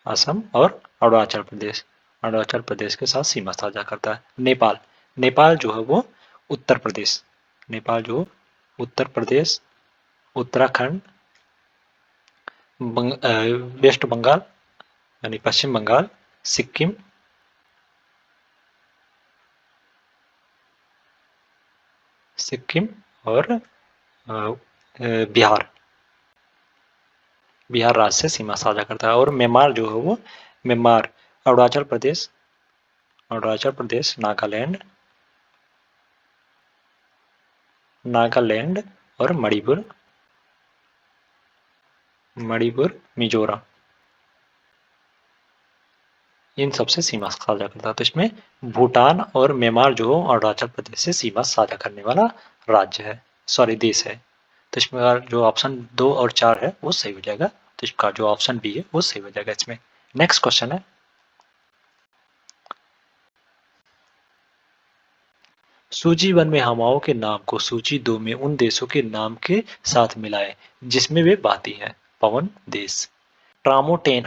असम और अरुणाचल प्रदेश के साथ सीमा साझा करता है। नेपाल जो है वो उत्तर प्रदेश, उत्तर प्रदेश, उत्तराखंड, वेस्ट बंगाल यानी पश्चिम बंगाल, सिक्किम और बिहार राज्य से सीमा साझा करता है। और म्यांमार जो है वो अरुणाचल प्रदेश, नागालैंड और मणिपुर, मिजोरम, इन सबसे सीमा साझा करता है। तो इसमें भूटान और म्यांमार जो अरुणाचल प्रदेश से सीमा साझा करने वाला देश है। तो इसमें जो ऑप्शन 2 और 4 है वो सही हो जाएगा, तो इसका जो ऑप्शन बी है वो सही हो जाएगा इसमें। नेक्स्ट क्वेश्चन है, सूची 1 में हवाओं के नाम को सूची 2 में उन देशों के नाम के साथ मिलाएं जिसमें वे बहती हैं। पवन देश। ट्रामोटेन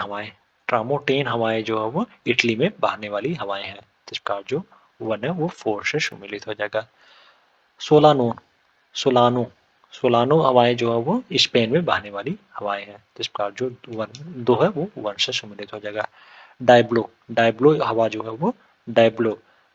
हवाएं जो है वो इटली में बहने वाली हवाएं हैं, तो इसका जो 1 है वो 4 से सम्मिलित हो जाएगा। सोलानो सोलानो हवाएं जो है वो स्पेन में बहने वाली हवाएं हैं, तो इसका जो 2 है वो 1 से सम्मिलित हो जाएगा। डायब्लो हवा जो है वो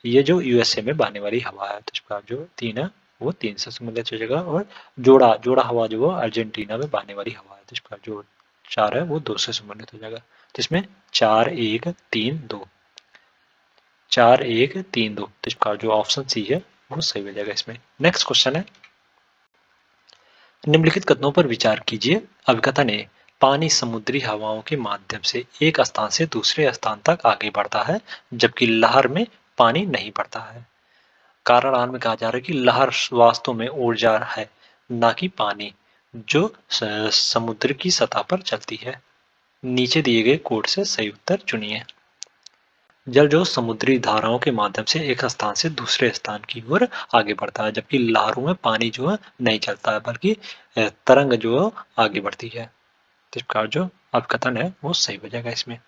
ये जो यूएसए में बहने वाली हवा है, तो इसका जो 3 है वो 3 से सम्मिलित हो जाएगा। और जोड़ा हवा जो है अर्जेंटीना में बहने वाली हवा है, तो इसका जो 4 है वो 2 से सम्मिलित हो जाएगा। तो इसमें 4 1 3 2 तो इसका जो ऑप्शन सी है वो सही हो जाएगा इसमें। नेक्स्ट क्वेश्चन है, निम्नलिखित कथनों पर विचार कीजिए। अभिकथन ए, पानी समुद्री हवाओं के माध्यम से एक स्थान से दूसरे स्थान तक आगे बढ़ता है जबकि लहर में पानी नहीं पड़ता है। कारण आर में कहा जा रहा है कि लहर वास्तव में ऊर्जा है, ना कि पानी, जो समुद्र की सतह पर चलती है। नीचे दिए गए कोड से सही उत्तर चुनिए। जल जो समुद्री धाराओं के माध्यम से एक स्थान से दूसरे स्थान की ओर आगे बढ़ता है, जबकि लहरों में पानी जो है नहीं चलता है, बल्कि तरंग जो है आगे बढ़ती है। तो इसका जो अपकथन है वो सही हो जाएगा इसमें।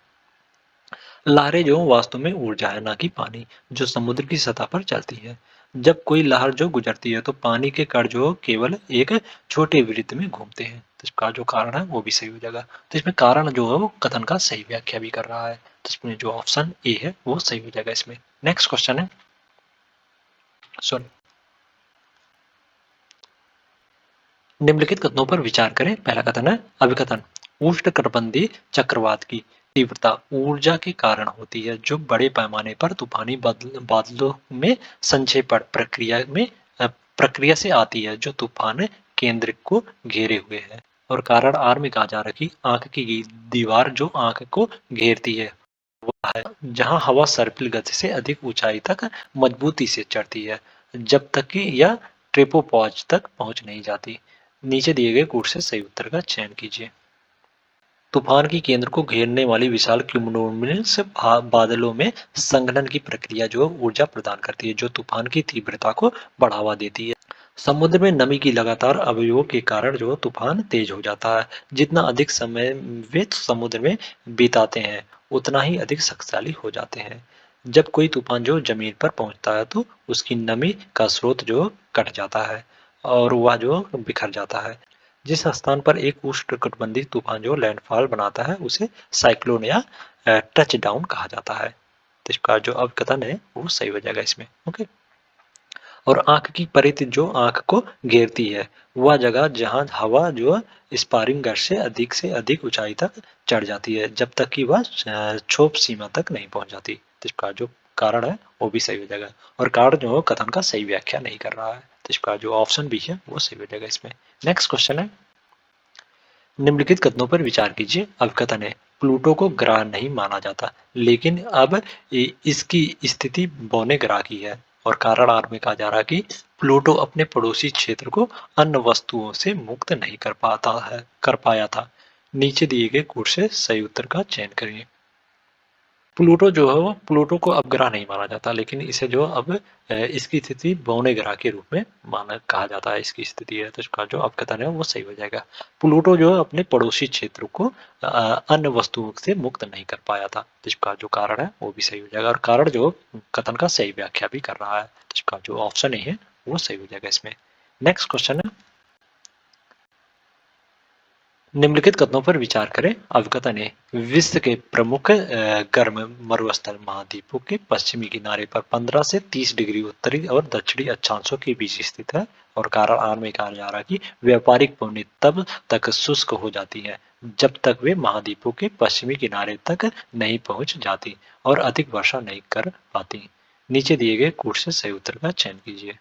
लहरें जो वास्तव में ऊर्जा है, ना कि पानी, जो समुद्र की सतह पर चलती है। जब कोई लहर जो गुजरती है तो पानी के कण जो केवल एक छोटे वृत्त में घूमते हैं। तो इसका जो कारण है वो भी सही हो जाएगा। तो इसमें कारण जो है वो कथन का सही व्याख्या भी कर रहा है। तो इसमें जो ऑप्शन ए है वो सही हो जाएगा इसमें। नेक्स्ट क्वेश्चन है, सुन, निम्नलिखित कथनों पर विचार करें। पहला कथन है अभिकथन, उष्णकटिबंधीय चक्रवात की तीव्रता ऊर्जा के कारण होती है, जो बड़े पैमाने पर तूफानी बादलों में संक्षेपण प्रक्रिया से आती है, जो तूफान केंद्र को घेरे हुए है। और कारण आर में कहा जा रहा है कि आंख की दीवार जो आंख को घेरती है, है जहां हवा सर्पिल गति से अधिक ऊंचाई तक मजबूती से चढ़ती है, जब तक कि यह ट्रोपोपॉज तक पहुंच नहीं जाती। नीचे दिए गए कोड से सही उत्तर का चयन कीजिए। तूफान की केंद्र को घेरने वाली विशाल क्यूमुलोनिम्बस बादलों में संघनन की प्रक्रिया जो ऊर्जा प्रदान करती है, जो तूफान की तीव्रता को बढ़ावा देती है। समुद्र में नमी की लगातार अवयोग के कारण जो तूफान तेज हो जाता है। जितना अधिक समय वे समुद्र में बिताते हैं, उतना ही अधिक शक्तिशाली हो जाते हैं। जब कोई तूफान जो जमीन पर पहुंचता है तो उसकी नमी का स्रोत जो कट जाता है और वह जो बिखर जाता है। जिस स्थान पर एक उष्णकटिबंधीय तूफान जो लैंडफॉल बनाता है, उसे साइक्लोन या टच डाउन कहा जाता है। तो इसका जो अवकथन है वो सही हो जाएगा इसमें। ओके। और आंख की परिधि जो आंख को घेरती है, वह जगह जहां हवा जो स्पारिंग गैस से अधिक ऊंचाई तक चढ़ जाती है, जब तक कि वह क्षोभ सीमा तक नहीं पहुंच जाती। तो इसका जो कारण है वो भी सही हो जाएगा। और कारण जो कथन का सही व्याख्या नहीं कर रहा है। तो इसका जो ऑप्शन भी है वो सही हो जाएगा इसमें। नेक्स्ट क्वेश्चन है, निम्नलिखित कथनों पर विचार कीजिए। अब कथन है, प्लूटो को ग्रह नहीं माना जाता, लेकिन अब इसकी स्थिति बौने ग्रह की है। और कारण आर में कहा जा रहा है कि प्लूटो अपने पड़ोसी क्षेत्र को अन्य वस्तुओं से मुक्त नहीं कर पाया था। नीचे दिए गए कोड से सही उत्तर का चयन करिए। प्लूटो जो है वो प्लूटो को अब ग्रह नहीं माना जाता, लेकिन इसे जो अब इसकी स्थिति बौने ग्रह के रूप में माना कहा जाता है। इसकी स्थिति है, तो इसका जो अब कथन है वो सही हो जाएगा। प्लूटो जो है अपने पड़ोसी क्षेत्र को अन्य वस्तुओं से मुक्त नहीं कर पाया था। तो इसका जो कारण है वो भी सही हो जाएगा। और कारण जो कथन का सही व्याख्या भी कर रहा है। तो इसका जो ऑप्शन है वो सही हो जाएगा इसमें। नेक्स्ट क्वेश्चन है, निम्नलिखित कथनों पर विचार करें। अवकथन है, विश्व के प्रमुख गर्म मरुस्थल महाद्वीपों के पश्चिमी किनारे पर 15 से 30 डिग्री उत्तरी और दक्षिणी अक्षांशों के बीच स्थित है। और कारण आर में कहा जा रहा है कि व्यापारिक पौने तब तक शुष्क हो जाती है जब तक वे महाद्वीपों के पश्चिमी किनारे तक नहीं पहुंच जाती और अधिक वर्षा नहीं कर पाती। नीचे दिए गए कोड से सही उत्तर का चयन कीजिए।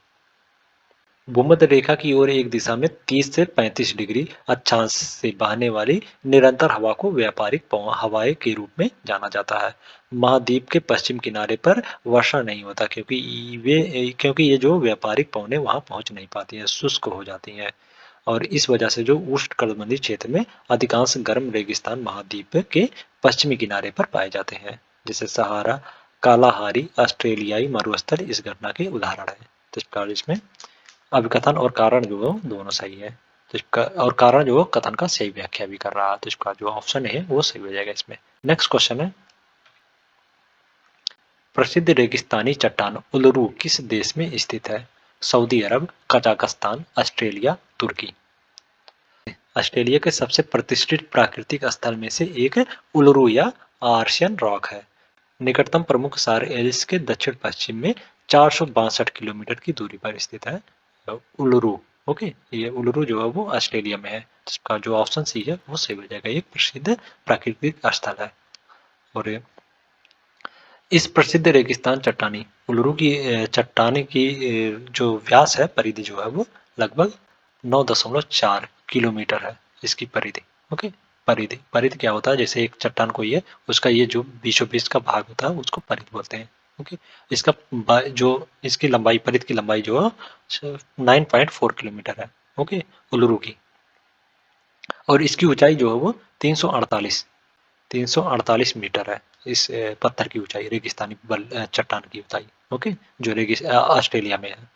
भूमध्य रेखा की ओर एक दिशा में 30 से 35 डिग्री अक्षांश से बहने वाली निरंतर हवा को व्यापारिक हवाएं के रूप में जाना जाता है। महाद्वीप के पश्चिम किनारे पर वर्षा नहीं होता, क्योंकि ये जो व्यापारिक पवनें वहां पहुंच नहीं पाती हैं, शुष्क हो जाती हैं। और इस वजह से जो उष्णकटिबंधीय क्षेत्र में अधिकांश गर्म रेगिस्तान महाद्वीप के पश्चिमी किनारे पर पाए जाते हैं, जैसे सहारा, कालाहारी, ऑस्ट्रेलियाई मरुस्थल इस घटना के उदाहरण है। तो इस प्रकार इसमें अभिकथन और कारण जो है दोनों सही है। तो इसका और कारण जो है कथन का सही व्याख्या भी कर रहा है। तो इसका जो ऑप्शन है वो सही हो जाएगा इसमें। नेक्स्ट क्वेश्चन है, प्रसिद्ध रेगिस्तानी चट्टान उल्लू किस देश में स्थित है? सऊदी अरब, कजाकिस्तान, ऑस्ट्रेलिया, तुर्की। ऑस्ट्रेलिया के सबसे प्रतिष्ठित प्राकृतिक स्थल में से एक उल्लू या आर्शियन रॉक है। निकटतम प्रमुख शहर एलिस के दक्षिण पश्चिम में 462 किलोमीटर की दूरी पर स्थित है उल्लू। ओके, ये उल्लू जो है वो ऑस्ट्रेलिया में है। जिसका जो ऑप्शन सी है वो सही हो जाएगा। ये प्रसिद्ध प्राकृतिक स्थल है। और इस प्रसिद्ध रेगिस्तान चट्टानी उल्लू की चट्टानी की जो व्यास है, परिधि जो है वो लगभग 9.4 किलोमीटर है इसकी परिधि। ओके, परिधि परिधि क्या होता है, जैसे एक चट्टान कोई है, उसका ये जो बीचों बीच का भाग होता है उसको परिधि बोलते हैं। ओके, इसका जो इसकी लंबाई, परिध की लंबाई जो है 9.4 किलोमीटर है। ओके, उल्लू की। और इसकी ऊंचाई जो है वो 348 मीटर है। इस पत्थर की ऊंचाई, रेगिस्तानी चट्टान की ऊंचाई। ओके, जो ऑस्ट्रेलिया में है।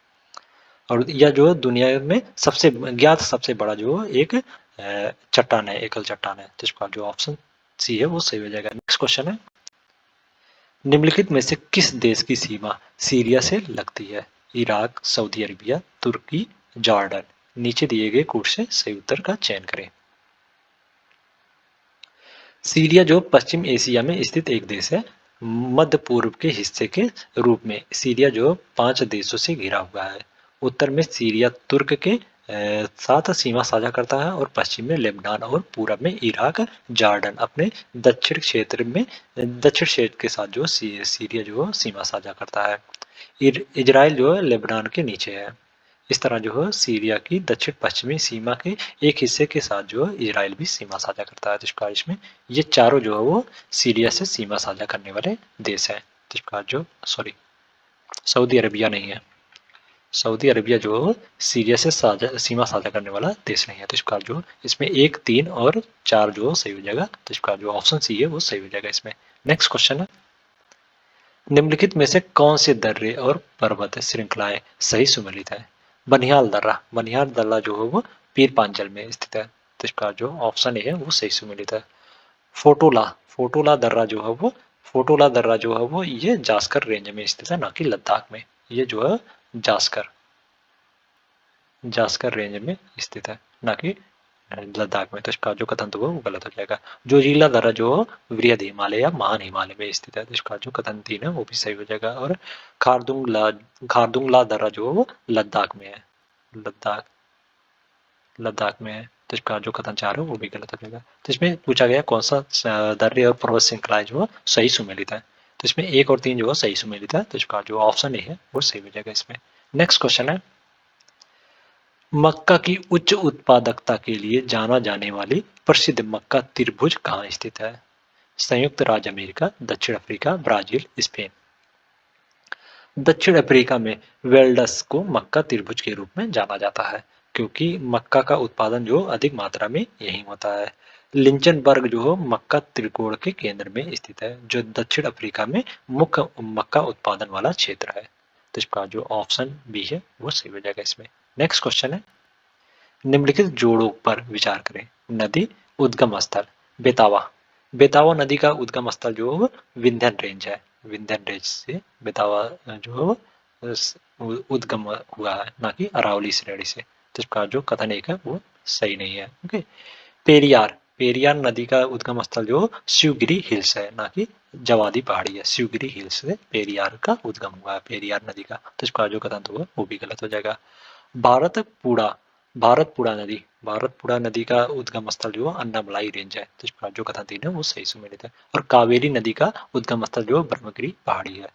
और यह जो है दुनिया में सबसे ज्ञात सबसे बड़ा जो एक चट्टान है, एकल चट्टान है। तो इसका जो ऑप्शन सी है वो सही हो जाएगा। नेक्स्ट क्वेश्चन है, निम्नलिखित में से किस देश की सीमा सीरिया से लगती है? इराक, सऊदी अरबिया, तुर्की, जॉर्डन। नीचे दिए गए कोड से सही उत्तर का चयन करें। सीरिया जो पश्चिम एशिया में स्थित एक देश है, मध्य पूर्व के हिस्से के रूप में सीरिया जो 5 देशों से घिरा हुआ है। उत्तर में सीरिया तुर्क के साथ सीमा साझा करता है, और पश्चिम में लेबनान, और पूरब में इराक, जॉर्डन अपने दक्षिण क्षेत्र के साथ जो सीरिया जो सीमा साझा करता है। इजराइल जो है लेबनान के नीचे है। इस तरह जो है सीरिया की दक्षिण पश्चिमी सीमा के एक हिस्से के साथ जो है इजराइल भी सीमा साझा करता है। तो इसमें ये चारों जो है वो सीरिया से सीमा साझा करने वाले देश हैं। तो जो सॉरी, सऊदी अरबिया नहीं है। सऊदी अरबिया जो सीरिया से सीमा साझा करने वाला देश नहीं है। तो इसका जो इसमें 1, 3 और 4 जो सही हो जाएगा। तो इसका जो ऑप्शन सी है वो सही हो जाएगा इसमें। नेक्स्ट क्वेश्चन है, निम्नलिखित में से कौन से दर्रे और पर्वत श्रृंखलाएं सही सुमेलित है? बनिहाल दर्रा जो है वो पीर पांचल में स्थित है। तो इसका जो ऑप्शन ए है वो सही सुमेलित है। फोटोला फोटोला दर्रा जो है वो फोटोला दर्रा जो है वो ये जास्कर रेंज में स्थित है, ना कि लद्दाख में। ये जो है जास्कर जास्कर रेंज में स्थित है, ना कि लद्दाख में। तो इसका जो कथन तो वो गलत हो जाएगा। जोजिला दर्रा जो वृहद हिमालय या महान हिमालय में स्थित है। तो इसका जो कथन 3 है वो भी सही हो जाएगा। और खारदुंगला दर्रा जो वो लद्दाख में है। लद्दाख लद्दाख में है। तो इसका जो कथन 4 है वो भी गलत हो जाएगा। तो इसमें पूछा गया कौन सा दर्रे और पर्वत श्रृंखलाएं जो सही सुमेलित है। तो इसमें 1 और 3 जो सही सुमेलित है। तो इसका जो ऑप्शन ए है वो सही हो जाएगा इसमें। नेक्स्ट क्वेश्चन है, मक्का की उच्च उत्पादकता के लिए जाना जाने वाली प्रसिद्ध मक्का त्रिभुज कहाँ स्थित है? संयुक्त राज्य अमेरिका, दक्षिण अफ्रीका, ब्राजील, स्पेन। दक्षिण अफ्रीका में वेल्डस को मक्का त्रिभुज के रूप में जाना जाता है, क्योंकि मक्का का उत्पादन जो अधिक मात्रा में यहीं होता है। लिंचनबर्ग जो मक्का त्रिकोण के केंद्र में स्थित है, जो दक्षिण अफ्रीका में मुख्य मक्का उत्पादन वाला क्षेत्र है। तो इसका जो ऑप्शन बी है वो सही हो जाएगा इसमें। नेक्स्ट क्वेश्चन है, निम्नलिखित जोड़ों पर विचार करें। नदी उद्गम स्थल बेतावा। बेतावा नदी का उद्गम स्थल जो विंध्यन रेंज है। विंध्यन रेंज से बेतावा जो उद्गम हुआ है, ना कि अरावली श्रेणी से। तो इसका जो कथन एक है वो सही नहीं है। ओके, पेरियार पेरियार नदी का उद्गम स्थल जो शिवगिरी हिल्स है, ना कि जवादी पहाड़ी है। शिवगिरी हिल्स से पेरियार का उद्गम हुआ है, पेरियार नदी का। तो इसका जो कथन तो वो भी गलत हो जाएगा। भारतपुड़ा भारतपुड़ा नदी का उद्गम स्थल जो अन्नामलाई रेंज है। तो इसका जो कथन 3 है वो सही सुमेलित है। और कावेरी नदी का उद्गम स्थल जो ब्रह्मगिरी पहाड़ी है।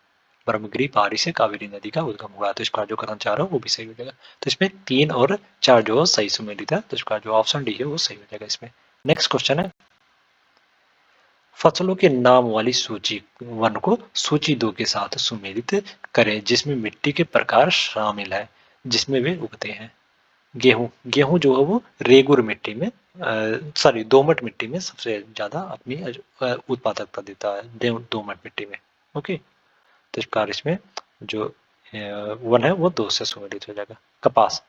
ब्रह्मगिरी पहाड़ी से कावेरी नदी का उद्गम हुआ है। तो इसका जो कथन 4 है वो भी सही हो जाएगा। तो इसमें 3 और 4 जो सही सुमेलित है। तो इसका जो ऑप्शन डी है वो सही हो जाएगा इसमें। नेक्स्ट क्वेश्चन है, फसलों के नाम वाली सूची वन को सूची 2 के साथ सुमेलित करें, जिसमें मिट्टी के प्रकार शामिल है जिसमें वे उगते हैं। गेहूं गेहूं जो है वो रेगुर मिट्टी में दोमट मिट्टी में सबसे ज्यादा अपनी उत्पादकता देता है। दोमट मिट्टी में। ओके, तो इस प्रकार इसमें जो वन है वो 2 से सुमेलित हो जाएगा। कपास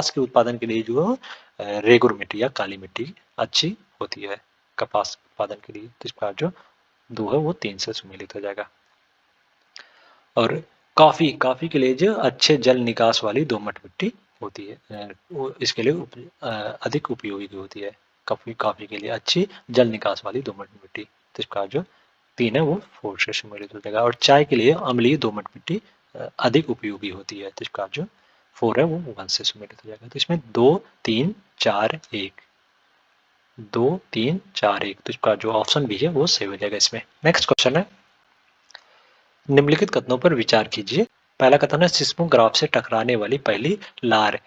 के उत्पादन के लिए जो रेगुर मिट्टी या काली मिट्टी अच्छी होती है कपास उत्पादन के लिए। तो इस प्रकार जो 2 है वो 3 से सुमेलित हो जाएगा। और कॉफी के लिए जो अच्छे जल निकास वाली दोमट मिट्टी होती है, वो इसके लिए अधिक उपयोगी होती है। कॉफी के लिए अच्छी जल निकास वाली दोमट मिट्टी। तो इसका जो 3 है वो 4 से सम्मिलित हो जाएगा। और चाय के लिए अम्लीय दोमट मिट्टी अधिक उपयोगी होती है। तो इसका जो 4 है वो 1 से सम्मिलित हो जाएगा। तो इसमें 2, 3, 4, 1 2, 3, 4, 1। तो इसका जो ऑप्शन भी है वो सही हो जाएगा इसमें। नेक्स्ट क्वेश्चन है, निम्नलिखित कथनों पर विचार कीजिए। पहला कथन है, सिस्मोग्राफ से टकराने वाली पहली लार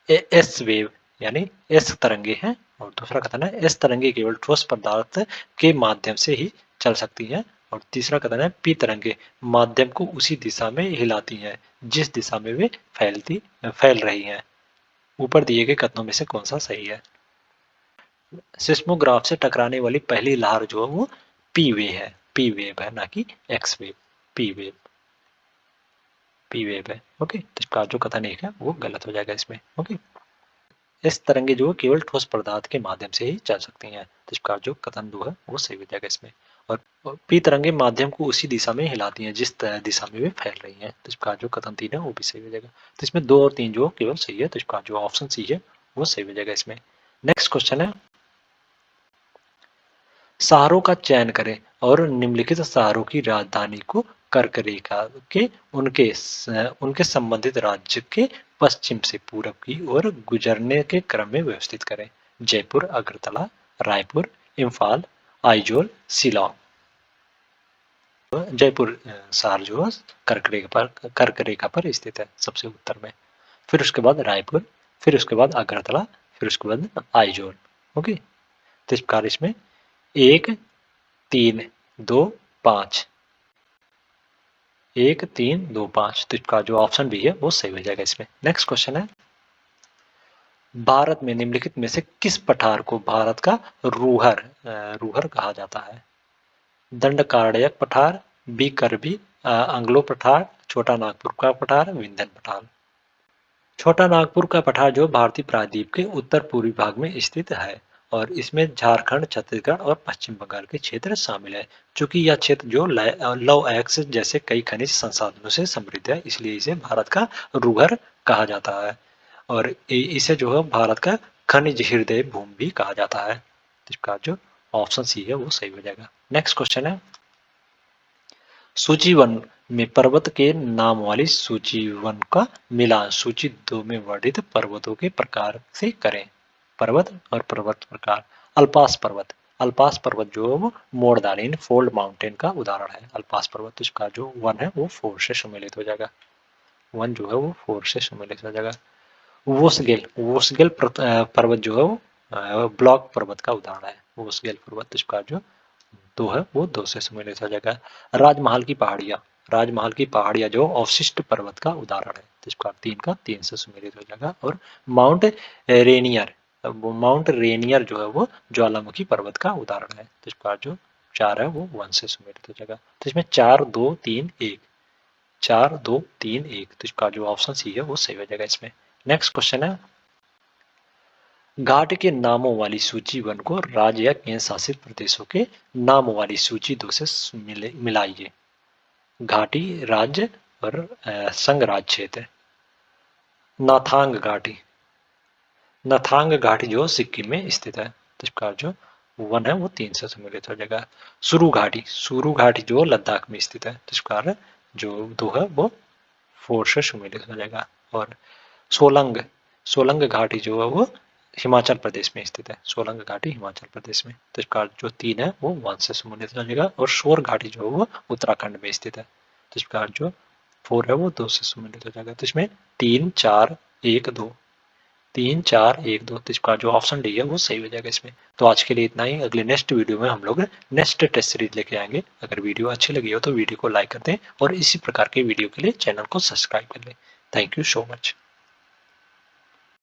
एस वेव यानी एस तरंगे हैं। और दूसरा कथन है, एस तरंगे केवल ठोस पदार्थ के माध्यम से ही चल सकती हैं, और तीसरा कथन है पी तरंगे माध्यम को उसी दिशा में हिलाती हैं जिस दिशा में वे फैल रही हैं। ऊपर दिए गए कथनों में से कौन सा सही है? सिस्मोग्राफ से टकराने वाली पहली लहर जो है वो पी वेव है, ना कि एक्स वेव। पी वेव है। ओके, तो इसका जो कथन एक है वो गलत हो जाएगा इसमें। ओके, इस तरंगे जो केवल ठोस पदार्थ के माध्यम से ही चल सकती हैं, तो इसका जो कथन दो है वो सही हो जाएगा इसमें। और पी तरंगे माध्यम को उसी दिशा में हिलाती हैं जिस दिशा में वे फैल रही हैं, तो इसका जो कथन 3 है वो भी सही हो जाएगा। तो इसमें 2 और 3 जो केवल सही है, तो इसका जो ऑप्शन सी है वो सही हो जाएगा इसमें। नेक्स्ट क्वेश्चन है, शहरों का चयन करें और निम्नलिखित शहरों की राजधानी को कर्क रेखा के उनके संबंधित राज्य के पश्चिम से पूरब की ओर गुजरने के क्रम में व्यवस्थित करें। जयपुर, अगरतला, रायपुर, इम्फाल, आइजोल, शिलांग। जयपुर शहर जो है कर्क रेखा पर स्थित है सबसे उत्तर में। फिर उसके बाद रायपुर, फिर उसके बाद अगरतला, फिर उसके बाद आइजोल। ओके, तो इस प्रकार इसमें 1 3 2 5 1 3 2 5, तो इसका जो ऑप्शन बी है वो सही हो जाएगा इसमें। नेक्स्ट क्वेश्चन है, भारत में निम्नलिखित में से किस पठार को भारत का रूहर कहा जाता है? दंडकारण्यक पठार, बी करबी अंग्लो पठार, छोटा नागपुर का पठार, विंध्यन पठार। छोटा नागपुर का पठार जो भारतीय प्रायद्वीप के उत्तर पूर्वी भाग में स्थित है और इसमें झारखंड, छत्तीसगढ़ और पश्चिम बंगाल के क्षेत्र शामिल है। चूंकि यह क्षेत्र जो लौह अयस्क जैसे कई खनिज संसाधनों से समृद्ध है, इसलिए इसे भारत का रूहर कहा जाता है और इसे जो है भारत का खनिज हृदय भूमि भी कहा जाता है। इसका जो ऑप्शन सी है वो सही हो जाएगा। नेक्स्ट क्वेश्चन है, सूची 1 में पर्वत के नाम वाली सूची 1 का मिलान सूची 2 में वर्णित पर्वतों के प्रकार से करें। पर्वत और पर्वत प्रकार। अल्पास पर्वत जो है वो मोरदालिन फोल्ड माउंटेन का उदाहरण है। अल्पास पर्वत, तो इसका जो 1 है वो 4 से सम्मिलित हो जाएगा। 1 जो है वो 4 से सम्मिलित हो जाएगा। वोसगेल पर्वत जो है वो ब्लॉक पर्वत का उदाहरण है। वोसगेल पर्वत, तो इसका जो 2 है वो 2 से सम्मिलित हो जाएगा। राजमहल की पहाड़ियां जो अवशिष्ट पर्वत का उदाहरण है, तो इसका 3 से सम्मिलित हो जाएगा। और माउंट रेनियर जो है वो ज्वालामुखी पर्वत का उदाहरण है, तो इसका जो 4 है वो 1 से सम्मिलित हो जाएगा। तो इसमें 4 2 3 1 4 2 3 1, तो इसका जो ऑप्शन सी है वो सही हो जाएगा इसमें। नेक्स्ट क्वेश्चन है, घाट के नामों वाली सूची 1 को राज्य या केंद्र शासित प्रदेशों के नामों वाली सूची 2 से मिलाइए। घाटी राज्य और संघ राज्य क्षेत्र। नाथांग घाटी जो सिक्किम में स्थित है, तो इसका जो 1 है वो 3 से सम्मिलित हो जाएगा। सुरु घाटी जो लद्दाख में स्थित है, तो इसका जो 2 है वो 4 से सम्मिलित हो जाएगा। और सोलंग घाटी जो है वो हिमाचल प्रदेश में स्थित है। सोलंग घाटी हिमाचल प्रदेश में, तो इसका जो 3 है वो 1 से सम्मिलित हो जाएगा। और शोर घाटी जो है वो उत्तराखंड में स्थित है, तो इसका जो 4 है वो 2 से सम्मिलित हो जाएगा। तो इसमें 3 4 1 2 3 4 1 2, तो इसका जो ऑप्शन डी है वो सही हो जाएगा इसमें। तो आज के लिए इतना ही। अगले नेक्स्ट वीडियो में हम लोग नेक्स्ट टेस्ट सीरीज लेके आएंगे। अगर वीडियो अच्छी लगी हो तो वीडियो को लाइक कर दें और इसी प्रकार के वीडियो के लिए चैनल को सब्सक्राइब कर लें। Thank you so much.